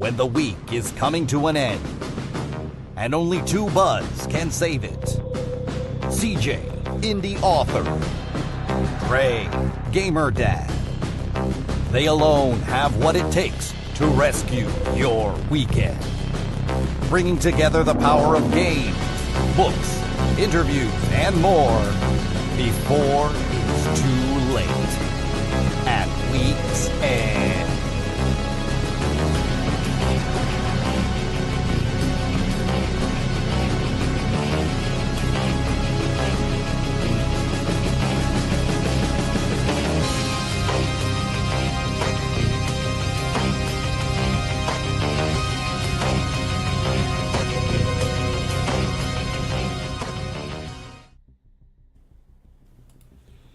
when the week is coming to an end, and only two Buzz can save it. CJ, indie author. Trey, gamer dad. They alone have what it takes to rescue your weekend. Bringing together the power of games, books, interviews, and more before it's too late. At week's end.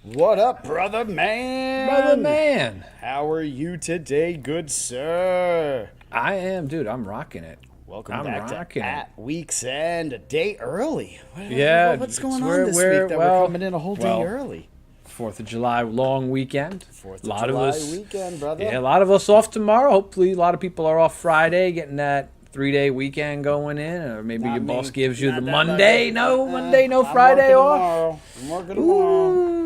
What up, brother man? Brother man. How are you today, good sir? I am, dude. I'm rocking it. Welcome I'm back rocking to it. At Week's End, a day early. What's going on we're- this we're- week that well, we're coming in a whole day well, early? 4th of July long weekend. 4th of A lot July of us, weekend, brother. Yeah, a lot of us off tomorrow. Hopefully, a lot of people are off Friday, getting that 3-day weekend going in, or maybe Not your me. boss gives you Not the that Monday. lucky. Monday, no I'm Friday working off. tomorrow. I'm working tomorrow. Ooh.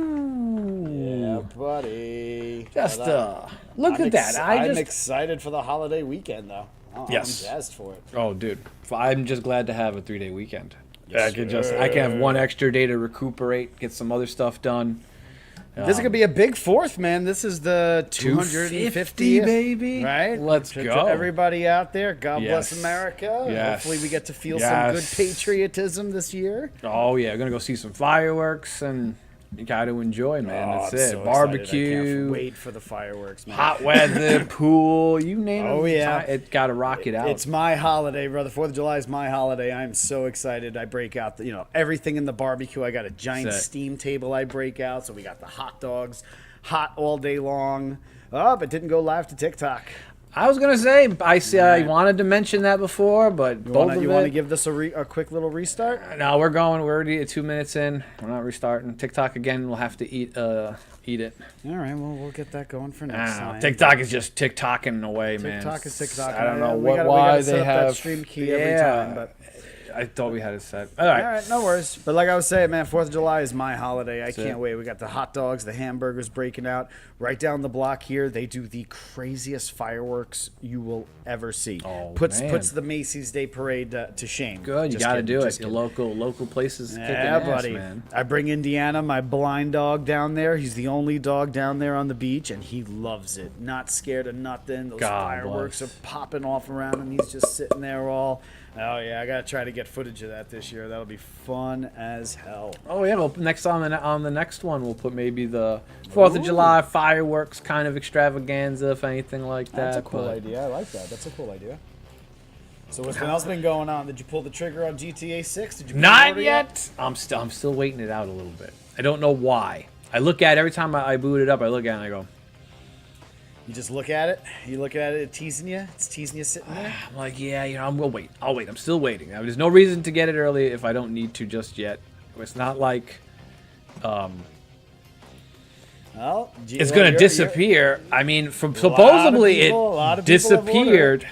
Yeah, buddy. Just But, look I'm at that. I'm excited for the holiday weekend, though. Yes. I'm jazzed for it. Oh, dude, I'm just glad to have a 3-day weekend. Yes, I can have one extra day to recuperate, get some other stuff done. This is gonna be a big fourth, man. This is the 250, baby. right? Let's To go. everybody out there, God bless Yes. America. Yes. Hopefully we get to feel some good Yes. patriotism this year. Oh yeah, gonna go see some fireworks and you got to enjoy, man. That's I'm it. so excited. I Barbecue, can't wait for the fireworks, man. hot weather, pool, you name it. Oh, yeah. It got to rock it out. It's my holiday, brother. 4th of July is my holiday. I'm so excited. I break out everything in the barbecue. I got a giant Set. steam table I break out. So we got the hot dogs, hot all day long. Oh, but didn't go live to TikTok. I was gonna say, I wanted to mention that before, but You both want of to it. give this a quick little restart? No, we're already at 2 minutes in. We're not restarting. TikTok again. We'll have to eat it. All right, well, we'll get that going for next time. TikTok is just TikToking away, man. TikTok is TikTok. I don't know We gotta why set they up have that stream key every time, but I thought we had it set. All right. all right, no worries. But like I was saying, man, 4th of July is my holiday. I it. can't wait. We got the hot dogs, the hamburgers breaking out. Right down the block here, they do the craziest fireworks you will ever see. Oh, puts man. puts the Macy's Day Parade to shame. Good, you Just got to kidding, do it. just Your kidding. local places kicking Yeah, ass, buddy. man. I bring Indiana, my blind dog, down there. He's the only dog down there on the beach, and he loves it. Not scared of nothing. Those God fireworks bless. are popping off around him. He's just sitting there all. Oh yeah, I gotta try to get footage of that this year. That'll be fun as hell. Oh yeah, well next on the next one we'll put maybe the 4th of July fireworks kind of extravaganza, if anything like that. That's a cool but- idea. I like that. That's a cool idea. So what's else been going on? Did you pull the trigger on GTA 6? Did you put it Not order yet. I'm still waiting it out a little bit. I don't know why. I look at it, every time I boot it up, I look at it and I go, You just look at it. You look at it. It's teasing you. It's teasing you sitting there. I'm like, yeah, I'll wait. I'm still waiting. There's no reason to get it early if I don't need to just yet. It's not like Well, it's gonna disappear. I mean, from lot of supposedly people- a lot it of people have disappeared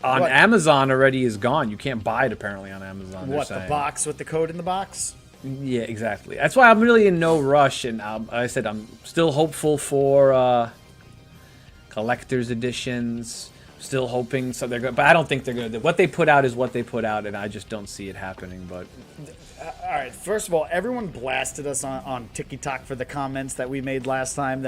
on What? Amazon already. Is gone. You can't buy it apparently on Amazon. they're What, the saying. box with the code in the box? Yeah, exactly. That's why I'm really in no rush, and I said I'm still hopeful for collector's editions. Still hoping so they're good, but I don't think they're gonna. What they put out is what they put out, and I just don't see it happening. But All right. First of all, everyone blasted us on TikTok for the comments that we made last time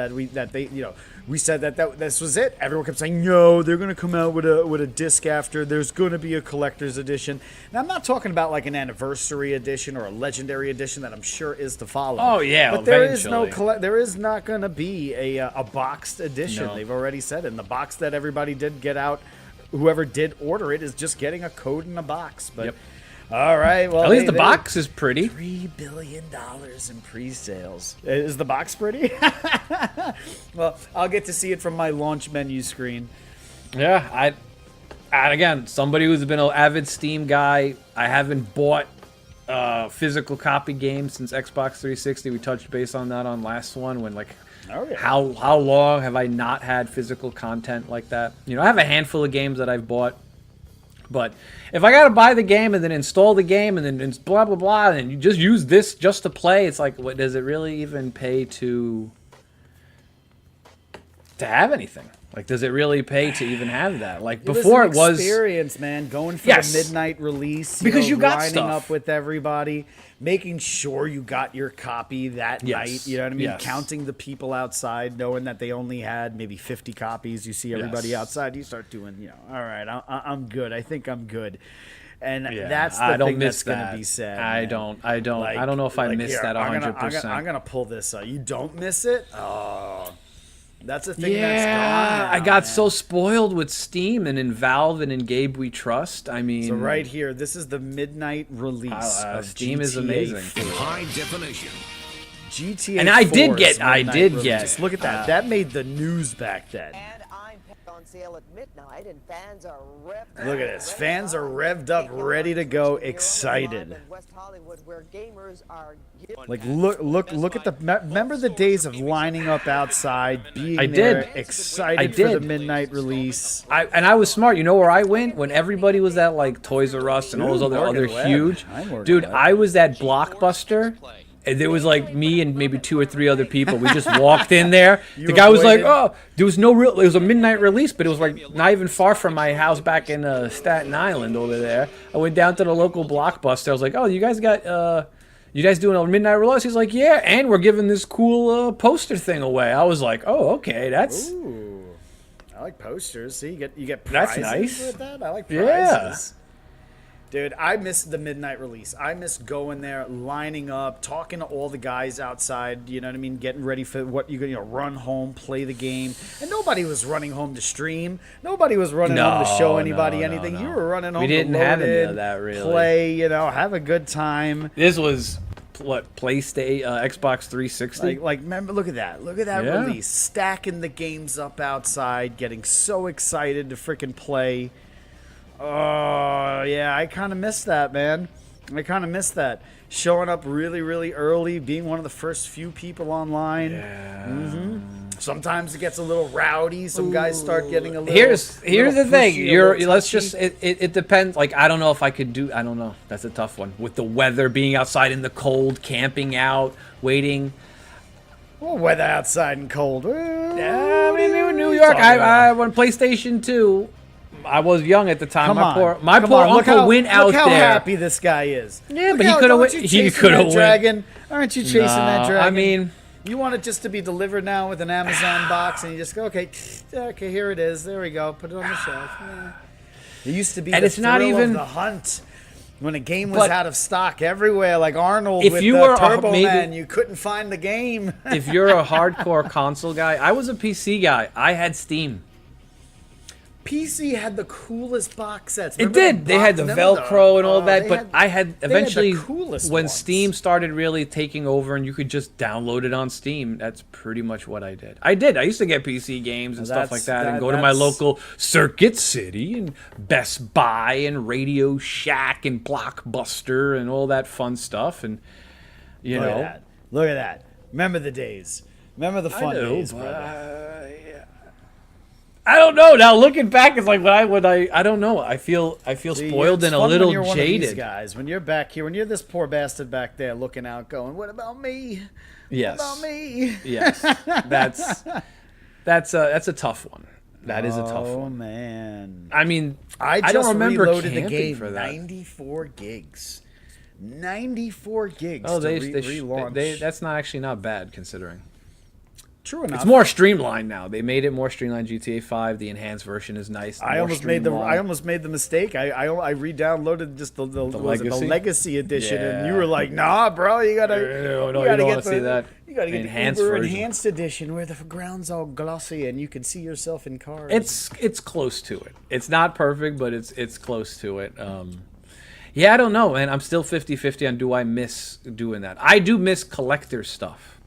we said that this was it. Everyone kept saying no, they're gonna come out with a disc after. There's gonna be a collector's edition. Now I'm not talking about like an anniversary edition or a legendary edition that I'm sure is to follow. Oh, yeah, but there is no eventually. there is not gonna be a boxed edition. No. They've already said it. And the box that everybody did get out, whoever did order it is just getting a code in a box. But Yep. all right, well at least hey, the they- box is pretty. $3 billion in pre-sales. Is the box pretty? Well, I'll get to see it from my launch menu screen. Yeah, and again, somebody who's been an avid Steam guy, I haven't bought physical copy games since Xbox 360. We touched base on that on last one when like Oh, yeah. how long have I not had physical content like that? You know, I have a handful of games that I've bought, but if I gotta buy the game and then install the game and then it's blah blah blah and you just use this just to play, it's like, what does it really even pay to have anything? Like, does it really pay to even have that? Like before, it it was experience, man. Going for Yes. the midnight release Because you got lining stuff. up with everybody, making sure you got your copy that Yes. night. You know what I mean? Yes. Counting the people outside, knowing that they only had maybe 50 copies. You see everybody Yes. outside. You start doing, you know, all right, I'm good. I think I'm good. And Yeah, that's the I don't thing miss that's going that. to be sad. I man. don't Like- I don't know if I like, missed here, that I'm gonna- 100%. I'm gonna pull this up. You don't miss it? Oh, that's a thing that's gone Yeah, now, I got man. so spoiled with Steam and in Valve and in Gabe We Trust. I mean, So right here, this is the midnight release of Steam is GTA amazing. 4. High definition. GTA And I 4 did is get- I midnight did release. get, Look at that. That made the news back then. And I'm on sale at midnight, and fans are revved. Look at this. Fans are revved up, ready to go, excited. West Hollywood, where gamers are Like look at the. Remember the days of lining up outside, being I there, did. excited I for the did. midnight release. I was smart. You know where I went when everybody was at like Toys R Us and all those Ooh, other Morgan Webb. huge. Hi, Morgan Dude, Webb. I was at Blockbuster. And there was like me and maybe 2 or 3 other people. We just walked in there. The guy was like, avoided- "Oh, there was no real. It was a midnight release, but it was like not even far from my house back in Staten Island over there." I went down to the local Blockbuster. I was like, "Oh, you guys got you guys doing a midnight release?" He's like, "Yeah, and we're giving this cool poster thing away." I was like, "Oh, okay, that's." Ooh, I like posters. See, you get That's prizes nice. with that. I like Yeah. prizes. Dude, I miss the midnight release. I miss going there, lining up, talking to all the guys outside. You know what I mean? Getting ready for what you know, run home, play the game. And nobody was running home to stream. Nobody was running home to show No, anybody no, anything. no. You were running home We didn't to load have any in, of that, really. play. You know, have a good time. This was what PlayStation, Xbox 360. Like, remember, look at that Yeah. release, stacking the games up outside, getting so excited to freaking play. Oh yeah, I kind of miss that, man. I kind of miss that. Showing up really, really early, being one of the first few people online. Yeah. Sometimes it gets a little rowdy. Some guys start getting a little. Here's little the thing. pushy, a little Let's touchy. just it depends. Like, I don't know if I could do. I don't know. That's a tough one with the weather, being outside in the cold, camping out, waiting. Well, weather outside and cold. I mean, in New York, I when PlayStation 2. I was young at the time. Come on, My come poor on. Look uncle how, went out look how there. happy this guy is. Yeah, Look but he how- coulda don't went- you he chasing coulda that went- dragon. Aren't you chasing that No, dragon? I mean, you want it just to be delivered now with an Amazon box, and you just go, okay, okay, here it is. There we go. Put it on the shelf. Yeah. It used to be And the it's not thrill even- of the hunt. When a game was But out of stock everywhere, like Arnold if with you the were Turbo maybe- Man, you couldn't find the game. if you're a hardcore console guy, I was a PC guy. I had Steam. PC had the coolest box sets. It Remember did. They had the remember Velcro and all that, they but I had they eventually the coolest when ones. Steam started really taking over and you could just download it on Steam. That's pretty much what I did. I used to get PC games and stuff like that, and go to my local Circuit City and Best Buy and Radio Shack and Blockbuster and all that fun stuff. And you Look know, at that. Look at that. Remember the days. Remember the fun days, but, brother. I don't know. Now looking back, it's like I don't know. I feel See, spoiled it's and a fun little when you're one of these jaded. guys, when you're back here, when you're this poor bastard back there looking out, going, "What about me? Yes. What about me?" Yes, that's a tough one. That is a tough Oh one. man, I mean, I don't just remember reloaded the camping game. for that. 94 gigs. 94 gigs. Oh, to they relaunch. that's not actually not bad considering. True enough. It's more streamlined now. They made it more streamlined. GTA 5, the enhanced version is nice. I more almost made the mistake. I re-downloaded just the Legacy? Legacy edition, and you Yeah. were like, "Nah, bro, you gotta, No, you you gotta don't get wanna see that. You gotta get Enhanced the Uber version. enhanced edition where the ground's all glossy and you can see yourself in cars." It's close to it. It's not perfect, but it's close to it. Yeah, I don't know, man. I'm still 50-50 on do I miss doing that. I do miss collector stuff,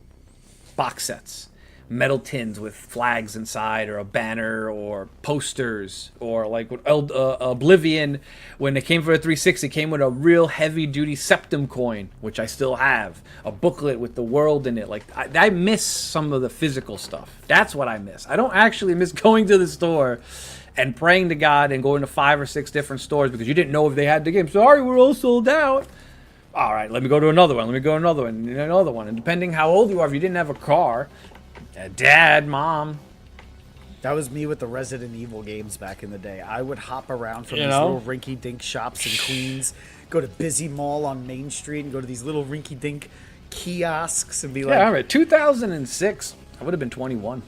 box sets. metal tins with flags inside, or a banner, or posters, or like with Oblivion, when it came for a 360, it came with a real heavy-duty Septum coin, which I still have, a booklet with the world in it. Like I miss some of the physical stuff. That's what I miss. I don't actually miss going to the store and praying to God and going to 5 or 6 different stores because you didn't know if they had the game. Sorry, we're all sold out. All right, let me go to another one. Let me go to another one, and another one. And depending how old you are, if you didn't have a car, dad, mom. That was me with the Resident Evil games back in the day. I would hop around from You these know? little rinky-dink shops in Queens, go to Busy Mall on Main Street, and go to these little rinky-dink kiosks and be like, Yeah, all right. 2006, I would have been 21.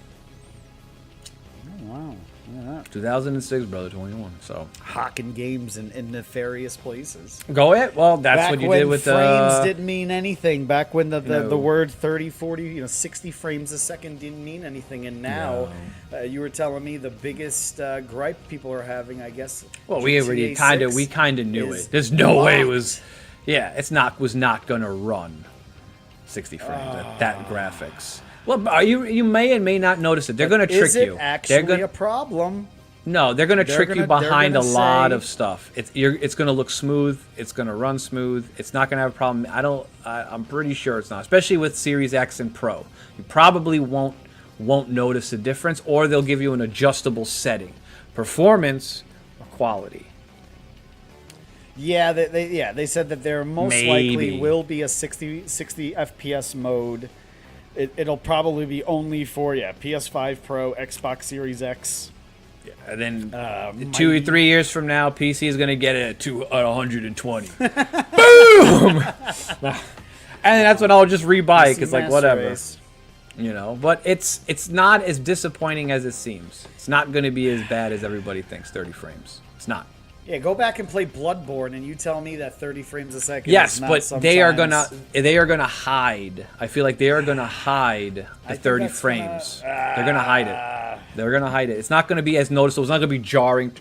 oh, wow. Look at that. 2006, brother, 21. So Hawking games in nefarious places. go it. Well, that's Back what you when did with frames didn't mean anything. Back when the No. word 30, 40, 60 frames a second didn't mean anything. And now, you were telling me the biggest gripe people are having, I guess. Well, we already GTA kind of knew is it. There's no way it locked. was. Yeah, was not gonna run 60 frames at that graphics. Well, you may and may not notice it. They're gonna trick Is it you. actually They're gonna a problem? No, they're gonna They're trick you gonna- they're behind a gonna lot say- of stuff. It's gonna look smooth. It's gonna run smooth. It's not gonna have a problem. I'm pretty sure it's not. Especially with Series X and Pro, you probably won't notice a difference, or they'll give you an adjustable setting, performance or quality. Yeah, they said that there most Maybe. likely will be a 60 FPS mode. It'll probably be only for PS5 Pro, Xbox Series X. And then might 2 or be- 3 years from now, PC is gonna get it at 120. Boom! And that's when I'll just rebuy it, because like Master whatever. Race. But it's not as disappointing as it seems. It's not going to be as bad as everybody thinks. 30 frames. It's not. Yeah, go back and play Bloodborne, and you tell me that 30 frames a second. Yes, is not but sometimes. they are gonna hide. I feel like they are gonna hide the think 30 that's frames. They're gonna hide it. They're gonna hide it. It's not gonna be as noticeable. It's not gonna be jarring.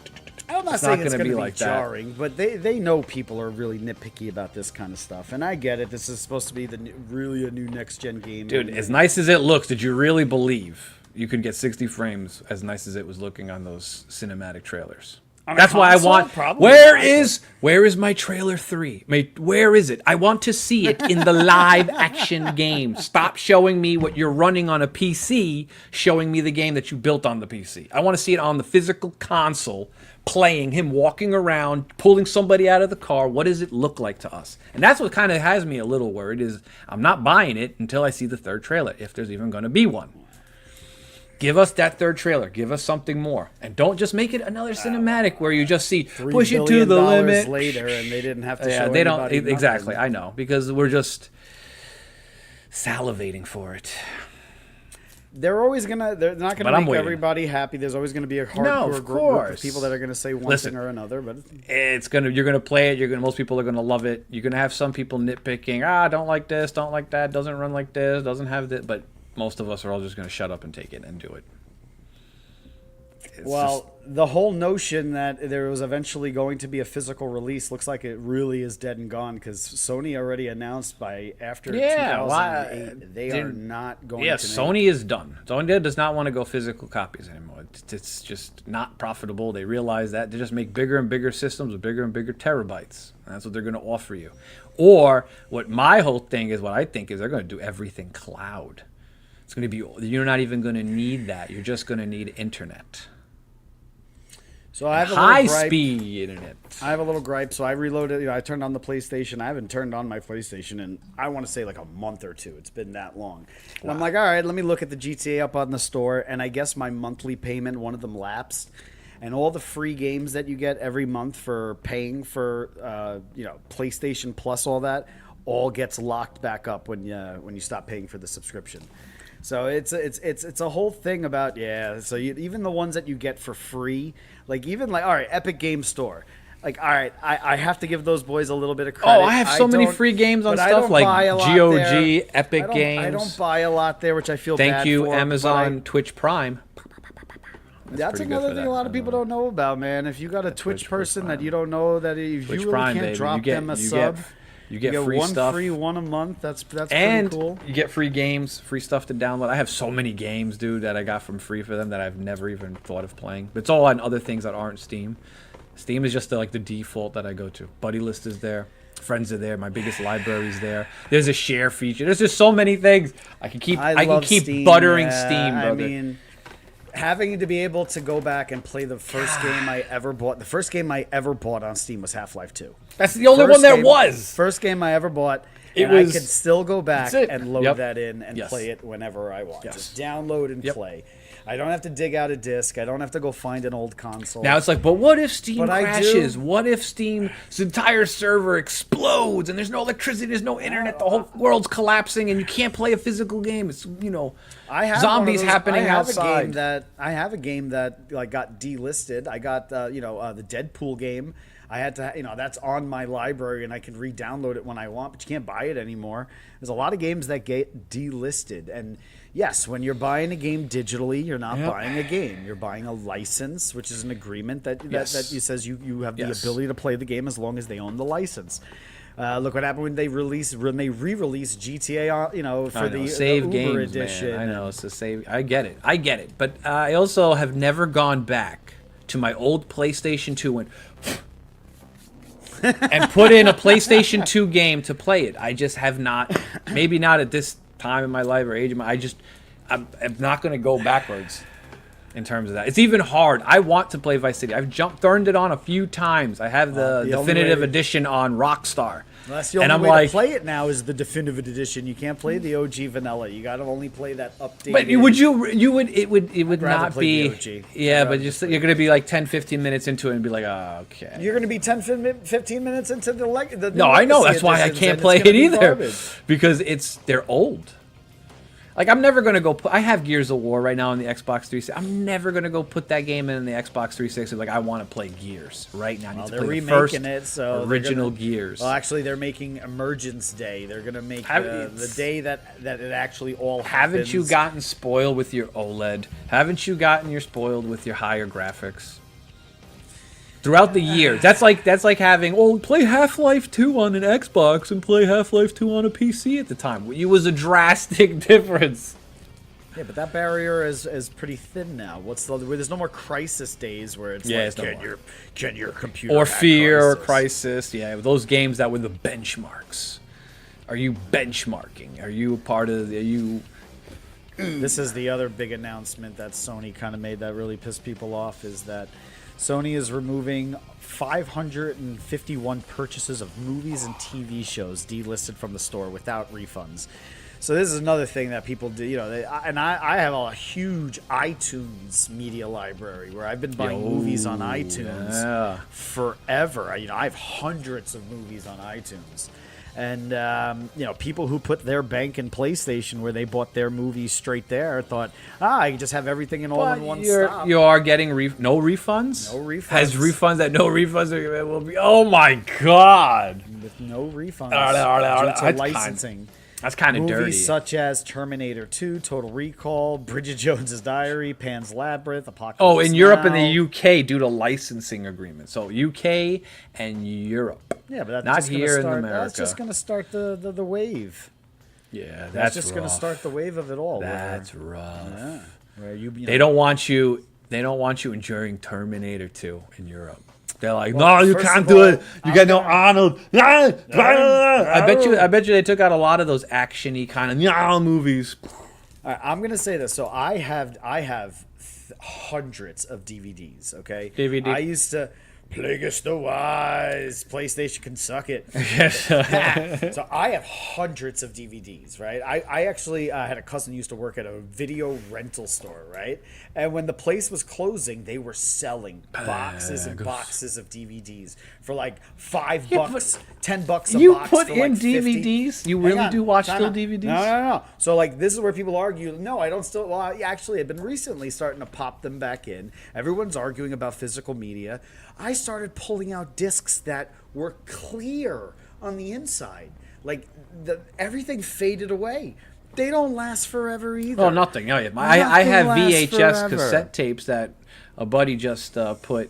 I'm not It's saying not it's gonna going be to be like that. jarring, but they know people are really nitpicky about this kind of stuff, and I get it. This is supposed to be really a new next gen game, Dude, and- as nice as it looks, did you really believe you could get 60 frames as nice as it was looking on those cinematic trailers? On a That's why I console? want. Probably Where not. is my trailer 3? Where is it? I want to see it in the live action game. Stop showing me what you're running on a PC, showing me the game that you built on the PC. I want to see it on the physical console, playing him walking around, pulling somebody out of the car. What does it look like to us? And that's what kind of has me a little worried, is I'm not buying it until I see the third trailer, if there's even going to be one. Give us that third trailer. Give us something more. And don't just make it another cinematic where you just see, $3 push it to billion the limit. later, and they didn't have to Yeah, show they don't. anybody Exactly, nothing. I know. Because we're just salivating for it. They're not But gonna I'm make waiting. everybody happy. There's always gonna be a No, hardcore of group course. of people that are gonna say one Listen. thing or another. But You're gonna play it. Most people are gonna love it. You're gonna have some people nitpicking. Don't like this, don't like that, doesn't run like this, doesn't have this. But most of us are all just gonna shut up and take it and do it. It's well, the whole notion that there was eventually going to be a physical release looks like it really is dead and gone, because Sony already announced by after Yeah, 2008 they are they're- not going yeah, to Sony is done. Sony does not want to go physical copies anymore. It's just not profitable. They realize that. They just make bigger and bigger systems with bigger and bigger terabytes. And that's what they're going to offer you. Or what my whole thing is, what I think is they're going to do everything cloud. It's going to be, you're not even going to need that. You're just going to need internet. So I have a High little gripe. speed internet. I have a little gripe, so I reloaded. I turned on the PlayStation. I haven't turned on my PlayStation in, I want to say, like a month or two. It's been that long. And I'm like, all right, let me look at the GTA up on the store. And I guess my monthly payment, one of them lapsed. And all the free games that you get every month for paying for, PlayStation Plus, all that, all gets locked back up when you stop paying for the subscription. So it's a whole thing about So even the ones that you get for free, like even like all right, Epic Game Store, like all right, I have to give those boys a little bit of credit. Oh, I have so many don't- free games on but I stuff don't like buy a lot GOG, there. Epic I Games. don't buy a lot there, which I feel Thank bad you, for, but Amazon, Twitch Prime. That's pretty good another for thing that. a lot of people don't know about, man. If you got a Twitch person that you don't know, that if Twitch you really Prime, can't baby. drop You get- them a you sub. get- You get get free one stuff. free, one a month. That's And pretty cool. you get free games, free stuff to download. I have so many games, dude, that I got from free for them that I've never even thought of playing. But it's all on other things that aren't Steam. Steam is just the default that I go to. Buddy list is there. Friends are there. My biggest library's there. There's a share feature. There's just so many things. I can keep love Steam, buttering yeah. Steam, brother. I mean, having to be able to go back and play the first game I ever bought. The first game I ever bought on Steam was Half-Life 2. That's the only First one there game- was. First game I ever bought. It And I was- could still go back That's it. and load Yep. that in and Yes. play it whenever I want. Yes. Just download and Yep. play. I don't have to dig out a disc. I don't have to go find an old console. Now it's like, but what if Steam But I do- crashes? What if Steam's entire server explodes and there's no electricity, there's no internet, the whole world's collapsing, and you can't play a physical game? It's I have zombies one of those, happening I have outside. I have a game that like got delisted. I got the Deadpool game. I had to, that's on my library and I can re-download it when I want, but you can't buy it anymore. There's a lot of games that get delisted. And yes, when you're buying a game digitally, you're not buying a game. You're buying a license, which is an agreement that Yes. says you have the Yes. ability to play the game as long as they own the license. Look what happened when they re-released GTA, for the save the Uber games, edition. man. I know it's a save. I get it, but I also have never gone back to my old PlayStation 2 and put in a PlayStation 2 game to play it. I just have not. Maybe not at this time in my life or age. I'm not going to go backwards in terms of that. It's even hard. I want to play Vice City. I've turned it on a few times. I have the the only definitive way- edition on Rockstar. Well, that's the And only I'm way like, to play it now is the definitive edition. You can't play the OG vanilla. You got to only play that updated. but it would rather not play be the OG. yeah, I'd but rather just play you're going to be like 10-15 minutes into it and be like, oh, okay. You're going to be 10-15 minutes into the No, I know. That's why I editions, can't and play it's gonna it be either garbage. because they're old. Like I'm never gonna go. I have Gears of War right now on the Xbox 360. I'm never gonna go put that game in the Xbox 360. Like I want to play Gears right now. I need to They're play the first remaking it, so original they're gonna, Gears. Well, actually, they're making Emergence Day. They're going to make the day that it actually all Haven't you happens. gotten spoiled with your OLED? Haven't you gotten spoiled with your higher graphics? Throughout the years, that's like having play Half-Life 2 on an Xbox and play Half-Life 2 on a PC at the time. It was a drastic difference. Yeah, but that barrier is pretty thin now. There's no more Crisis days where it's Yeah, like, it's no more. can your computer Or hack Fear or Crisis? Crisis. Yeah, those games that were the benchmarks. Are you benchmarking? Are you part of This is the other big announcement that Sony kind of made that really pissed people off is that Sony is removing 551 purchases of movies and TV shows delisted from the store without refunds. So this is another thing that people do, I have a huge iTunes media library where I've been buying movies on iTunes forever. I have hundreds of movies on iTunes. And, people who put their bank in PlayStation where they bought their movies straight there thought, I can just have everything in all in one stop. You are getting no refunds? No refunds. Has refunds that no refunds will be. Oh my god. With no refunds due to That's licensing. That's kind of Movies dirty. such as Terminator 2, Total Recall, Bridget Jones's Diary, Pan's Labyrinth, Apocalypse Oh, in Europe and Now. the UK due to licensing agreements. So UK and Europe. Yeah, but that's not just gonna here start, in America. That's just going to start the wave. Yeah, That's just going to start the wave of it all. That's rough. where you They don't want you. They don't want you enjoying Terminator 2 in Europe. They're like, Well, no, you first can't of do all, it. You got no Arnold. I bet you they took out a lot of those actiony kind of movies. All right, I'm going to say this. So I have hundreds of DVDs, okay? DVD. I used to Plagueis the Wise. PlayStation can suck it. So I have hundreds of DVDs, right? I actually had a cousin who used to work at a video rental store, right? And when the place was closing, they were selling boxes and boxes of DVDs for like $5, $10 a You box. put for in like 50. DVDs? You Hang really on, do watch time still out. DVDs? No. So like this is where people argue. No, I don't still. Well, actually, I've been recently starting to pop them back in. Everyone's arguing about physical media. I started pulling out discs that were clear on the inside. Like everything faded away. They don't last forever either. Oh, nothing. Oh, yeah. I have Nothing lasts VHS forever. cassette tapes that a buddy just put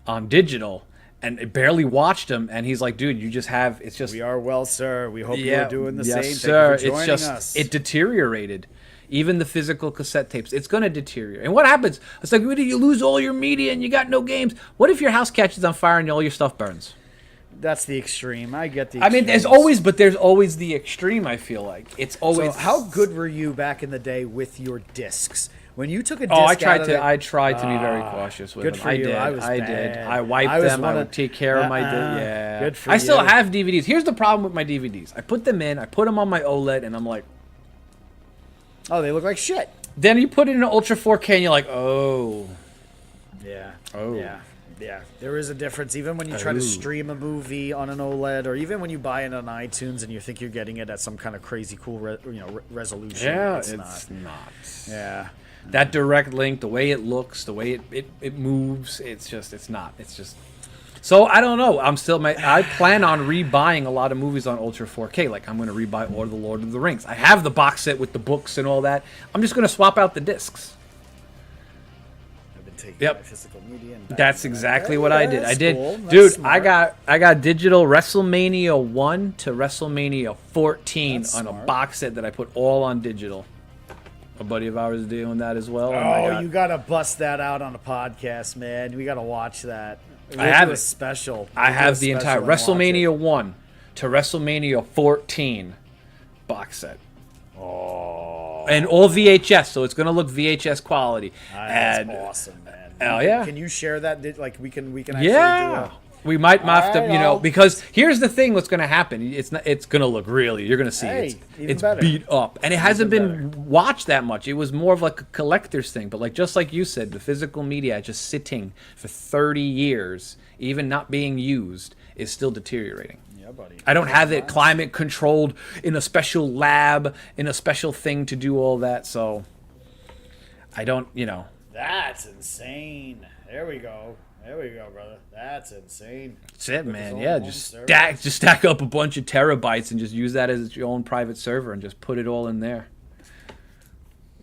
on digital, and barely watched them. And he's like, dude, you just have, it's just, We are well, sir. We hope yeah, you're doing the yes, same. sir. Thank you for joining us. It deteriorated. Even the physical cassette tapes, it's going to deteriorate. And what happens? It's like, what do you lose all your media and you got no games? What if your house catches on fire and all your stuff burns? That's the extreme. I get the I mean, there's always the extreme, I feel like. It's always. So how good were you back in the day with your discs? When you took a disc Oh, out of the- I tried to be very cautious with good them. for I you. did. I was I did. bad. I wiped I was them. I one would of- take care of my. Yeah. Good for I still you. have DVDs. Here's the problem with my DVDs. I put them in. I put them on my OLED, and I'm like. Oh, they look like shit. Then you put it in an Ultra 4K, and you're like, oh. Yeah. Oh. Yeah. Yeah. There is a difference. Even when you try to Oh. stream a movie on an OLED, or even when you buy it on iTunes and you think you're getting it at some kind of crazy cool resolution. Yeah, it's it's not. not. Yeah. That direct link, the way it looks, the way it moves, it's not. It's just. So I don't know. I plan on rebuying a lot of movies on Ultra 4K. Like I'm going to rebuy all the Lord of the Rings. I have the box set with the books and all that. I'm just going to swap out the discs. I've been taking Yep. my physical media and That's exactly what I did. I That's did, cool. That's dude. smart. I got digital WrestleMania 1 to WrestleMania 14 That's on a smart. box set that I put all on digital. A buddy of ours is doing that as well. and I Oh, got- you gotta bust that out on a podcast, man. We gotta watch that. We'll have do a it. special. I We'll do a have the entire special and watch WrestleMania it. 1 to WrestleMania 14 box set. Oh, And all VHS, so it's going to look VHS quality. that's and awesome, man. Oh, yeah. Can you share that? Like we can actually yeah, we might have to, Alright, you know, I'll- because here's the thing: what's going to happen? It's not. It's going to look really. You're going to see Hey, even it's better. beat up, and it hasn't Even been watched that much. It was more of like a collector's thing. But like just like you said, the physical media just sitting for 30 years, even not being used, is still deteriorating. do. Yeah, buddy. I don't have it climate controlled in a special lab, in a special thing to do all that. So I don't, you know. That's insane. There we go. There we go, brother. That's insane. That's it, With man. his own Yeah, home just server. stack up a bunch of terabytes and just use that as your own private server and just put it all in there.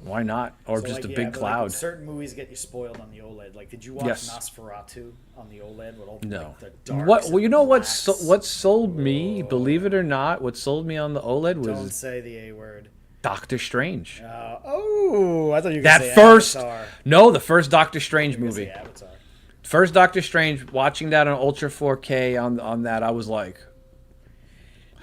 Why not? Or So, just like, a yeah, big but, like, cloud. certain movies get you spoiled on the OLED. Like, did you watch Yes. Nosferatu on the OLED with all No. like, the darks What? Well, and you know what? blacks? What sold me? Believe it or not, what sold me on the OLED Don't was say the A word. Doctor Strange. Oh, I thought you were That gonna say first, Avatar. no, the first Doctor Strange You were gonna say movie. Avatar. First Doctor Strange. Watching that on Ultra 4K on that, I was like.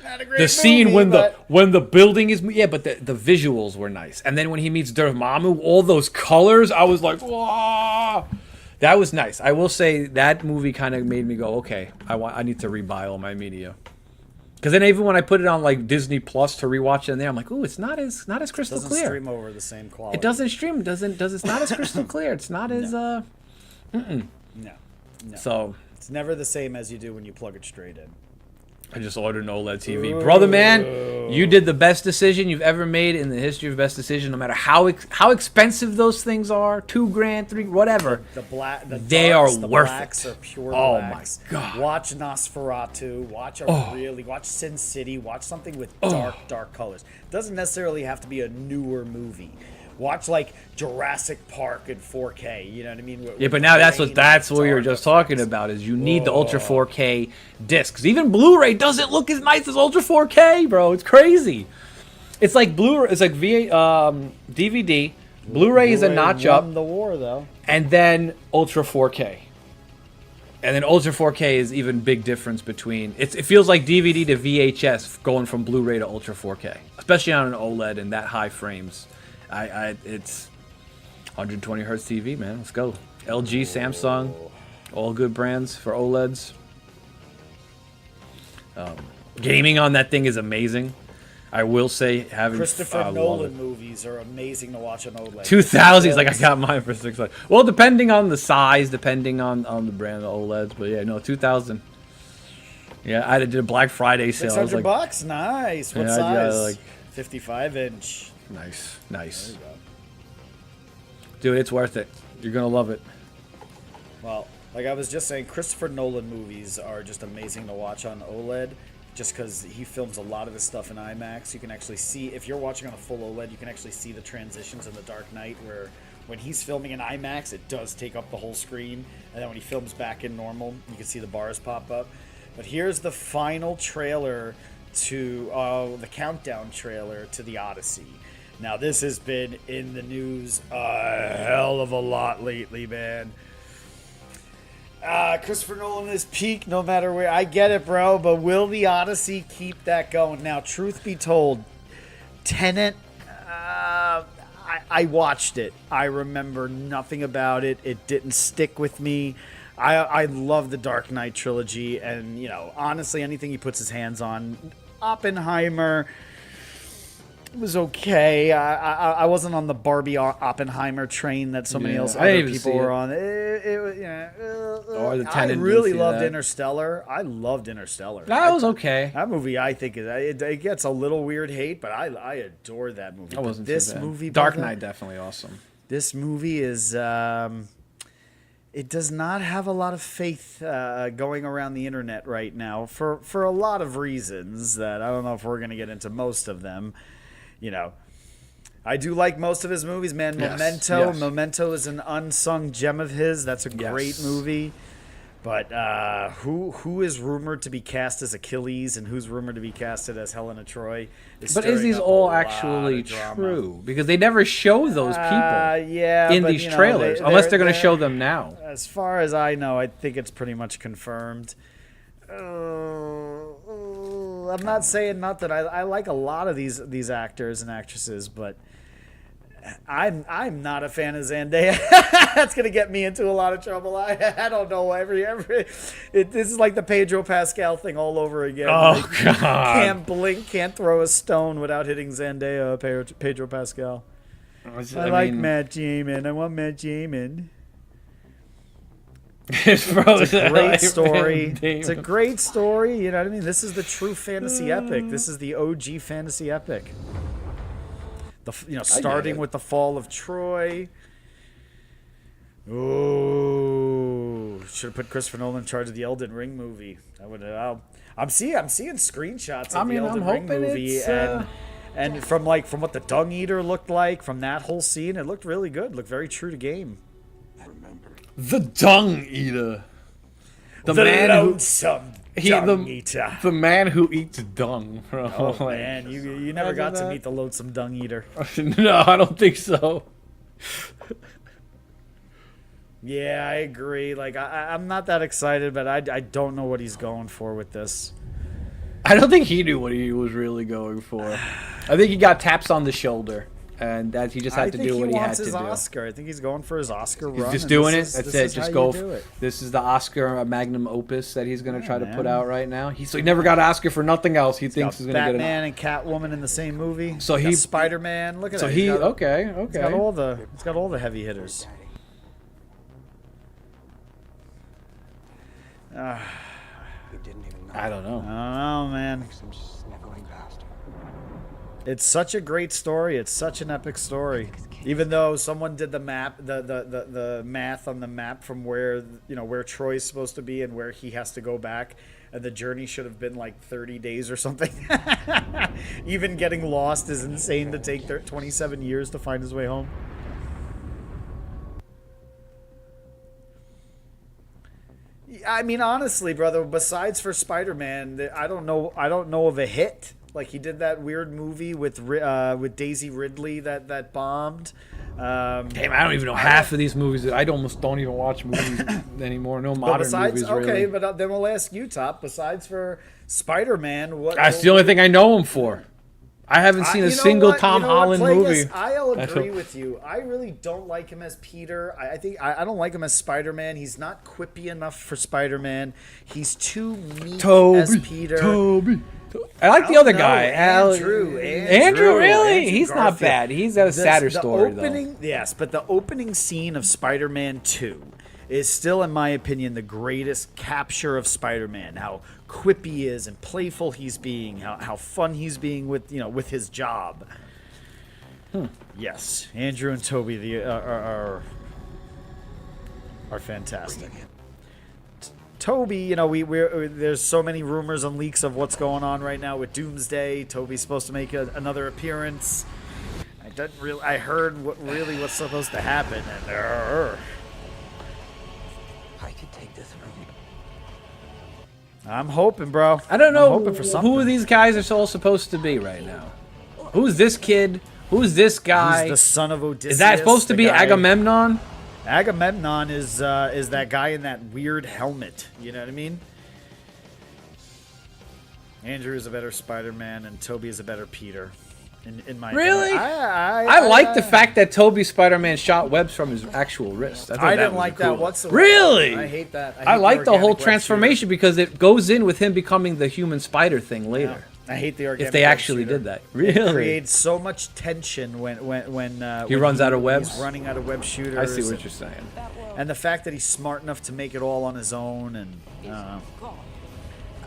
Not a great The scene movie, but when the building is but the visuals were nice, and then when he meets Dormammu, all those colors, I was like, wow, that was nice. I will say that movie kind of made me go, okay, I need to rebuy all my media, because then even when I put it on like Disney Plus to rewatch it in there, I'm like, ooh, it's not as crystal doesn't clear. stream over the same quality. It doesn't stream. It's not as crystal clear. It's not as No. No. So It's never the same as you do when you plug it straight in. I just ordered an OLED TV. Brother, man, you did the best decision you've ever made in the history of best decision. No matter how expensive those things are, $2,000, $3,000, whatever. The black, the They darks, are the worth blacks it. are pure Oh my blacks. God. Oh. Watch Nosferatu. Watch watch Sin City. Watch something with dark colors. Doesn't necessarily have to be a newer movie. Watch like Jurassic Park in 4K. You know what I mean? Yeah, but now that's what we were just talking about. Is you need the Ultra 4K discs. Even Blu-ray doesn't look as nice as Ultra 4K, bro. It's crazy. It's like Blu-ray. It's like DVD. Blu-ray is a notch up, Won the war though. and then Ultra 4K. And then Ultra 4K is even big difference between it feels like DVD to VHS going from Blu-ray to Ultra 4K, especially on an OLED and that high frames. It's 120 hertz TV, man. Let's go. LG, Samsung, all good brands for OLEDs. Gaming on that thing is amazing. I will say having Christopher I love Nolan it. movies are amazing to watch on OLED. 2000s, like I got mine for $600. Well, depending on the size, depending on the brand of OLEDs, but yeah, no, 2000. Yeah, I did a Black Friday sale. I was $600 like, nice. What Yeah, size? yeah, like- 55-inch. nice. Dude, it's worth it. You're gonna love it. Well, like I was just saying, Christopher Nolan movies are just amazing to watch on OLED. Just because he films a lot of his stuff in IMAX, you can actually see, if you're watching on a full OLED, you can actually see the transitions in The Dark Knight when he's filming in IMAX, it does take up the whole screen, and then when he films back in normal, you can see the bars pop up. But here's the final trailer to the countdown trailer to the Odyssey. Now, this has been in the news a hell of a lot lately, man. Christopher Nolan is peak no matter where. I get it, bro, but will the Odyssey keep that going? Now, truth be told, Tenet, I watched it. I remember nothing about it. It didn't stick with me. I love the Dark Knight trilogy, and, you know, honestly, anything he puts his hands on. Oppenheimer was okay. I wasn't on the Barbie Oppenheimer train that so many other people were on. It was, Or the I Tenet, really didn't see loved that. Interstellar. I loved Interstellar. That was okay. That movie, I think, it gets a little weird hate, but I adore that movie. That wasn't this too bad. movie, Dark brother, Knight, definitely awesome. This movie is. It does not have a lot of faith going around the internet right now for a lot of reasons that I don't know if we're going to get into most of them. You know, I do like most of his movies, man. Yes, Memento. yes. Memento is an unsung gem of his. That's a Yes. great movie. But who is rumored to be cast as Achilles and who's rumored to be casted as Helena Troy? But is stirring these up a all lot actually of drama. true? Because they never show those people Yeah, in but, these you know, trailers, unless they're going to show them now. As far as I know, I think it's pretty much confirmed. I'm not saying not that I like a lot of these actors and actresses, but I'm not a fan of Zendaya. That's gonna get me into a lot of trouble. I don't know. This is like the Pedro Pascal thing all over again. Oh, God. Can't blink, can't throw a stone without hitting Zendaya or Pedro Pascal. I like Matt Damon. I want Matt Damon. It's a great story. It's a great story. You know what I mean? This is the true fantasy epic. This is the OG fantasy epic. Starting with the fall of Troy. Ooh, should have put Christopher Nolan in charge of the Elden Ring movie. I would. I'm seeing screenshots of the Elden Ring movie, and from what the Dung Eater looked like, from that whole scene, it looked really good. Looked very true to game. The Dung Eater. The lonesome Dung Eater. The man who eats dung, bro. Oh man, you never got to meet the lonesome Dung Eater. No, I don't think so. Yeah, I agree. Like I'm not that excited, but I don't know what he's going for with this. I don't think he knew what he was really going for. I think he got taps on the shoulder, and that he just had to do what he had to do. I think he wants his Oscar. I think he's going for his Oscar run. He's just doing it. That's That's it. Just go. This is the Oscar magnum opus that he's going to try to put out right now. He never got an Oscar for nothing else. He thinks he's going to get Batman and Catwoman in the same movie. So he Spider-Man. Look at that. Okay. He's got all the heavy hitters. I don't know. I don't know, man. It's such a great story. It's such an epic story. Even though someone did the map, the math on the map from where Troy's supposed to be and where he has to go back, and the journey should have been like 30 days or something. Even getting lost is insane to take 27 years to find his way home. I mean, honestly, brother, besides for Spider-Man, I don't know of a hit. Like, he did that weird movie with Daisy Ridley that bombed. Damn, I don't even know half of these movies. I almost don't even watch movies anymore. No modern movies, really. Okay, but then we'll ask you, Top. Besides for Spider-Man, what? That's the only thing I know him for. I haven't seen a single Tom Holland movie. I'll agree with you. I really don't like him as Peter. I think I don't like him as Spider-Man. He's not quippy enough for Spider-Man. He's too meek as Peter. I like the other guy, Andrew, really? He's not bad. He's got a sadder story, though. Yes, but the opening scene of Spider-Man 2 is still, in my opinion, the greatest capture of Spider-Man. How quippy he is and playful he's being. How fun he's being with his job. Yes, Andrew and Toby are fantastic. Toby, there's so many rumors and leaks of what's going on right now with Doomsday. Toby's supposed to make another appearance. I didn't really. I heard what's supposed to happen, and I could take this from you. I'm hoping, bro. I don't know I'm hoping for something. who these guys are all supposed to be right now. Who's this kid? Who's this guy? He's the son of Odysseus. Is that supposed to the be guy- Agamemnon? Agamemnon is that guy in that weird helmet. You know what I mean? Andrew is a better Spider-Man, and Toby is a better Peter. In my Really? opinion. I like the fact that Toby Spider-Man shot webs from his actual wrist. I didn't was like cool. that whatsoever. Really? I hate that. I hate like the whole organic web transformation because it goes in with him becoming the human spider thing shooter. later. I hate the organic. If they web actually shooter. did that. It Really? creates so much tension when He runs out of webs? He's running out of web shooters. I see what you're saying. And the fact that he's smart enough to make it all on his own, and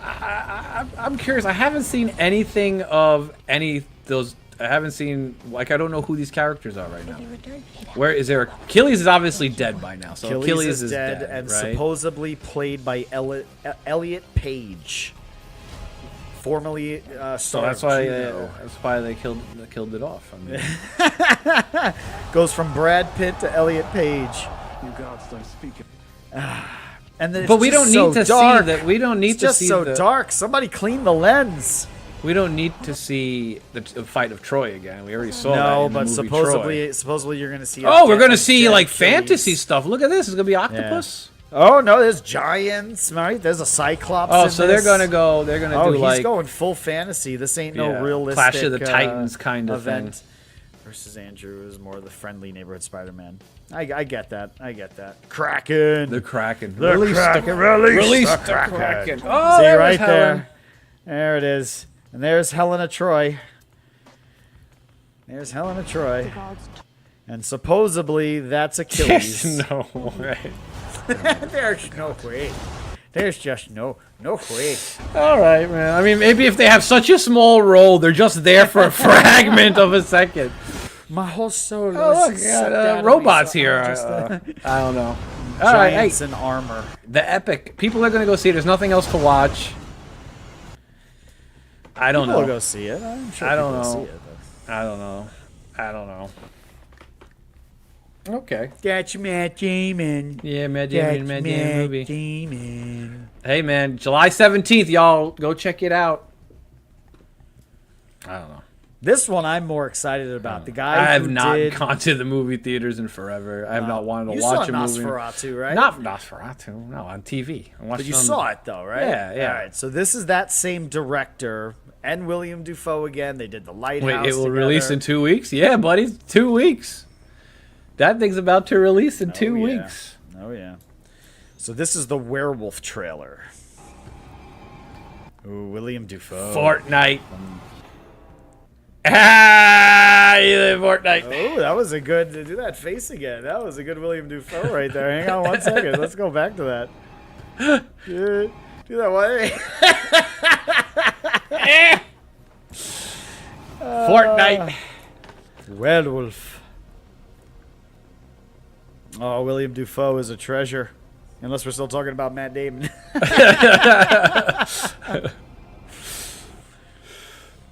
I'm curious. I haven't seen anything of any those. I haven't seen I don't know who these characters are right now. Where is there? Achilles is obviously dead by now. So Achilles is dead and right? supposedly played by Elliot Page, formerly So star that's of why Juno. they killed it off. I mean, Goes from Brad Pitt to Elliot Page. You gods don't speak it. And then it's but we just don't so need to dark. see that. We don't need It's to just see so the, dark. Somebody clean the lens. We don't need to see the fight of Troy again. We already saw that. No, in the but movie supposedly you're gonna see. Oh, we're gonna see dead like Achilles. fantasy stuff. Look at this. It's gonna be octopus. Oh no, there's giants, right? There's a Cyclops. Oh, in so this. they're gonna go. They're gonna Oh, do he's like going full fantasy. This ain't no Yeah, realistic Clash of the Titans kind of event. thing. Versus Andrew is more the friendly neighborhood Spider-Man. I get that. I get that. Kraken. the Kraken. The Kraken. Release the Kraken. Oh, See there right was Helen. there. There it is. And there's Helena Troy. There's Helena Troy. And supposedly that's Achilles. no way. There's no way. There's just no way. All right, man. I mean, maybe if they have such a small role, they're just there for a fragment of a second. My whole soul. Oh, is look, sucked out of me, robots so here. I'm just, I don't know. All right, hey, giants in armor. the epic. People are gonna go see it. There's nothing else to watch. I don't People will know. go see it. I'm sure I don't people will know. see it. I don't know. I don't know. Okay. That's Matt Damon. Yeah, Matt Damon, Matt Damon movie. Damon. Hey, man, July 17th, y'all. Go check it out. I don't know. This one I'm more excited about. The guy I have who not did, gone to the movie theaters in forever. I have not wanted to you watch saw a movie. Nosferatu, right? Not Nosferatu. No, on TV. I watched But you it on- saw it though, right? Yeah, yeah. All right. So this is that same director and William Dafoe again. They did The Lighthouse. Wait, it will together. release in 2 weeks? Yeah, buddy, 2 weeks. That thing's about to release in 2 yeah. weeks. Oh yeah. So this is the werewolf trailer. Ooh, William Dafoe. Fortnite. Ah, you live Fortnite. Oh, that was a good. Do that face again. That was a good William Dafoe right there. Hang on 1 second. Let's go back to that. Do that one. Fortnite. Werewolf. Oh, William Dafoe is a treasure. Unless we're still talking about Matt Damon.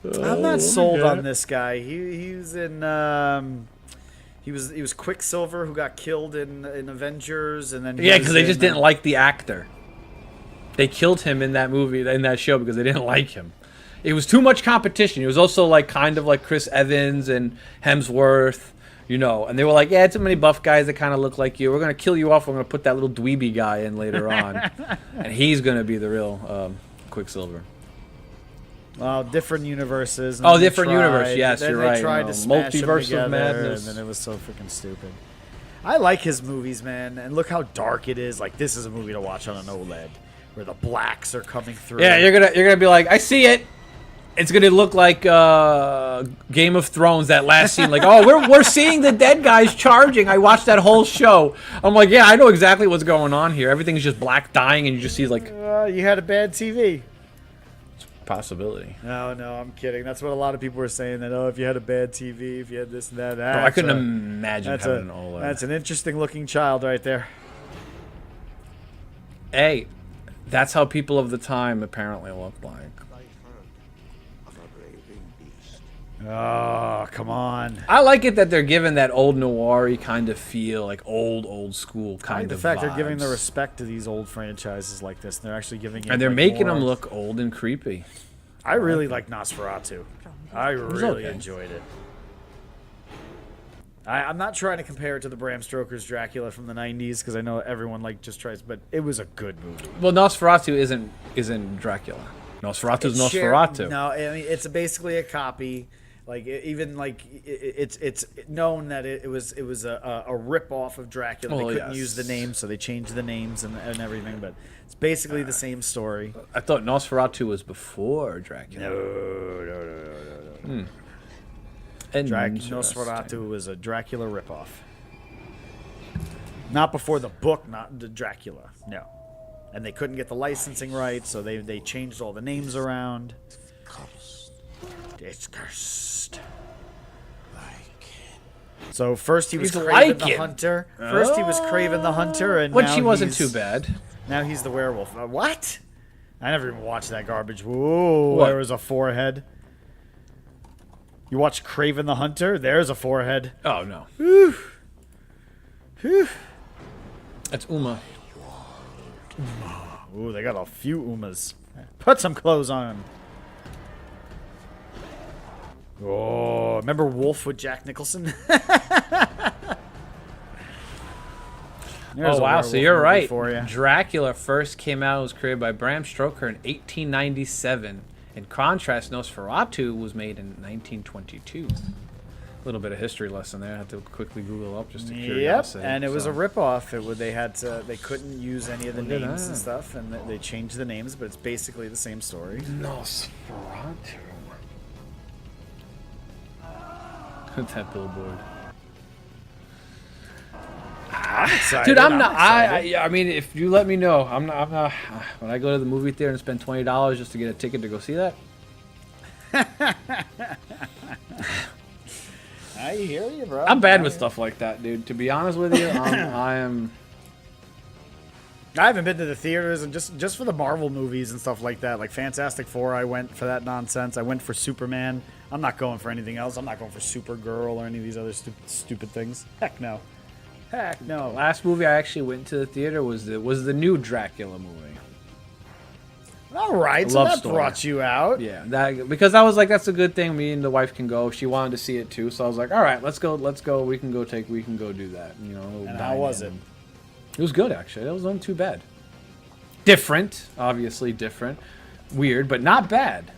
I'm not sold on this guy. He was in he was Quicksilver who got killed in Avengers, and then he Yeah, was because they just in, didn't like the actor. They killed him in that movie, in that show, because they didn't like him. It was too much competition. It was also like kind of like Chris Evans and Hemsworth, you know. And they were like, yeah, too many buff guys that kind of look like you. We're gonna kill you off. We're gonna put that little dweeby guy in later on, and he's gonna be the real Quicksilver. Well, different universes. and Oh, then they different universe. Yes, then you're they right. tried No, to smash them Multiverse of together, Madness. and then it was so freaking stupid. I like his movies, man, and look how dark it is. Like this is a movie to watch on an OLED, where the blacks are coming through. Yeah, you're gonna be like, I see it. It's gonna look like Game of Thrones, that last scene. Like, oh, we're seeing the dead guys charging. I watched that whole show. I'm like, yeah, I know exactly what's going on here. Everything's just black dying, and you just see like You had a bad TV. possibility. No, I'm kidding. That's what a lot of people were saying. That if you had a bad TV, if you had this and that. Bro, I couldn't imagine That's having an OLED. That's an interesting looking child right there. Hey, that's how people of the time apparently looked like. I heard of a raving beast. Oh, come on. I like it that they're giving that old noir-y kind of feel, like old school I like kind the of fact they're giving the vibes. respect to these old franchises like this. They're actually giving it, And they're like, making more- them look old and creepy. I really like Nosferatu. I really okay. enjoyed it. I'm not trying to compare it to the Bram Stoker's Dracula from the 90s because I know everyone like just tries, but it was a good movie. Well, Nosferatu isn't Dracula. Nosferatu's It's shared- Nosferatu. No, I mean it's basically a copy. Like it's known that it was a rip off of Dracula. Oh, They couldn't yes. use the names, so they changed the names and everything. But it's basically the same story. I thought Nosferatu was before Dracula. No. Interesting. Nosferatu was a Dracula ripoff. Not before the book, not the Dracula. No. And they couldn't get the licensing right, so they changed all the names around. It's cursed. So first he was He's Craven the Lycan. Hunter. First he was Craven the Hunter, and Which now he wasn't he's- too bad. Now he's the werewolf. What? I never even watched that garbage. Whoa, What? there was a forehead. You watch Craven the Hunter? There's a forehead. Oh no. That's Uma. Ooh, they got a few Umas. Put some clothes on. Oh, remember Wolf with Jack Nicholson? There's Oh a wow, so werewolf you're movie right. For you. Dracula first came out, was created by Bram Stoker in 1897. In contrast, Nosferatu was made in 1922. A little bit of history lesson there. I had to quickly Google up just to Yep, curiosity. and it was so. a ripoff. They couldn't use any of the Look at names and that. stuff, and they changed the names, but it's basically the same story. Nosferatu. That billboard. I'm excited. Dude, I'm not. excited. I mean, if you let me know, I'm not. When I go to the movie theater and spend $20 just to get a ticket to go see that, I hear you, bro. I'm bad with stuff like that, dude. To be honest with you, I am. I haven't been to the theaters, and just for the Marvel movies and stuff like that, like Fantastic Four, I went for that nonsense. I went for Superman. I'm not going for anything else. I'm not going for Supergirl or any of these other stupid things. Heck no. Heck no. Last movie I actually went to the theater was the new Dracula movie. All right, so love that story. brought you out. Yeah, that because I was like, that's a good thing. Me and the wife can go. She wanted to see it too, so I was like, all right, let's go. We can go do that. You know. And how was it? It was good actually. It wasn't too bad. Different, obviously different, weird, but not bad.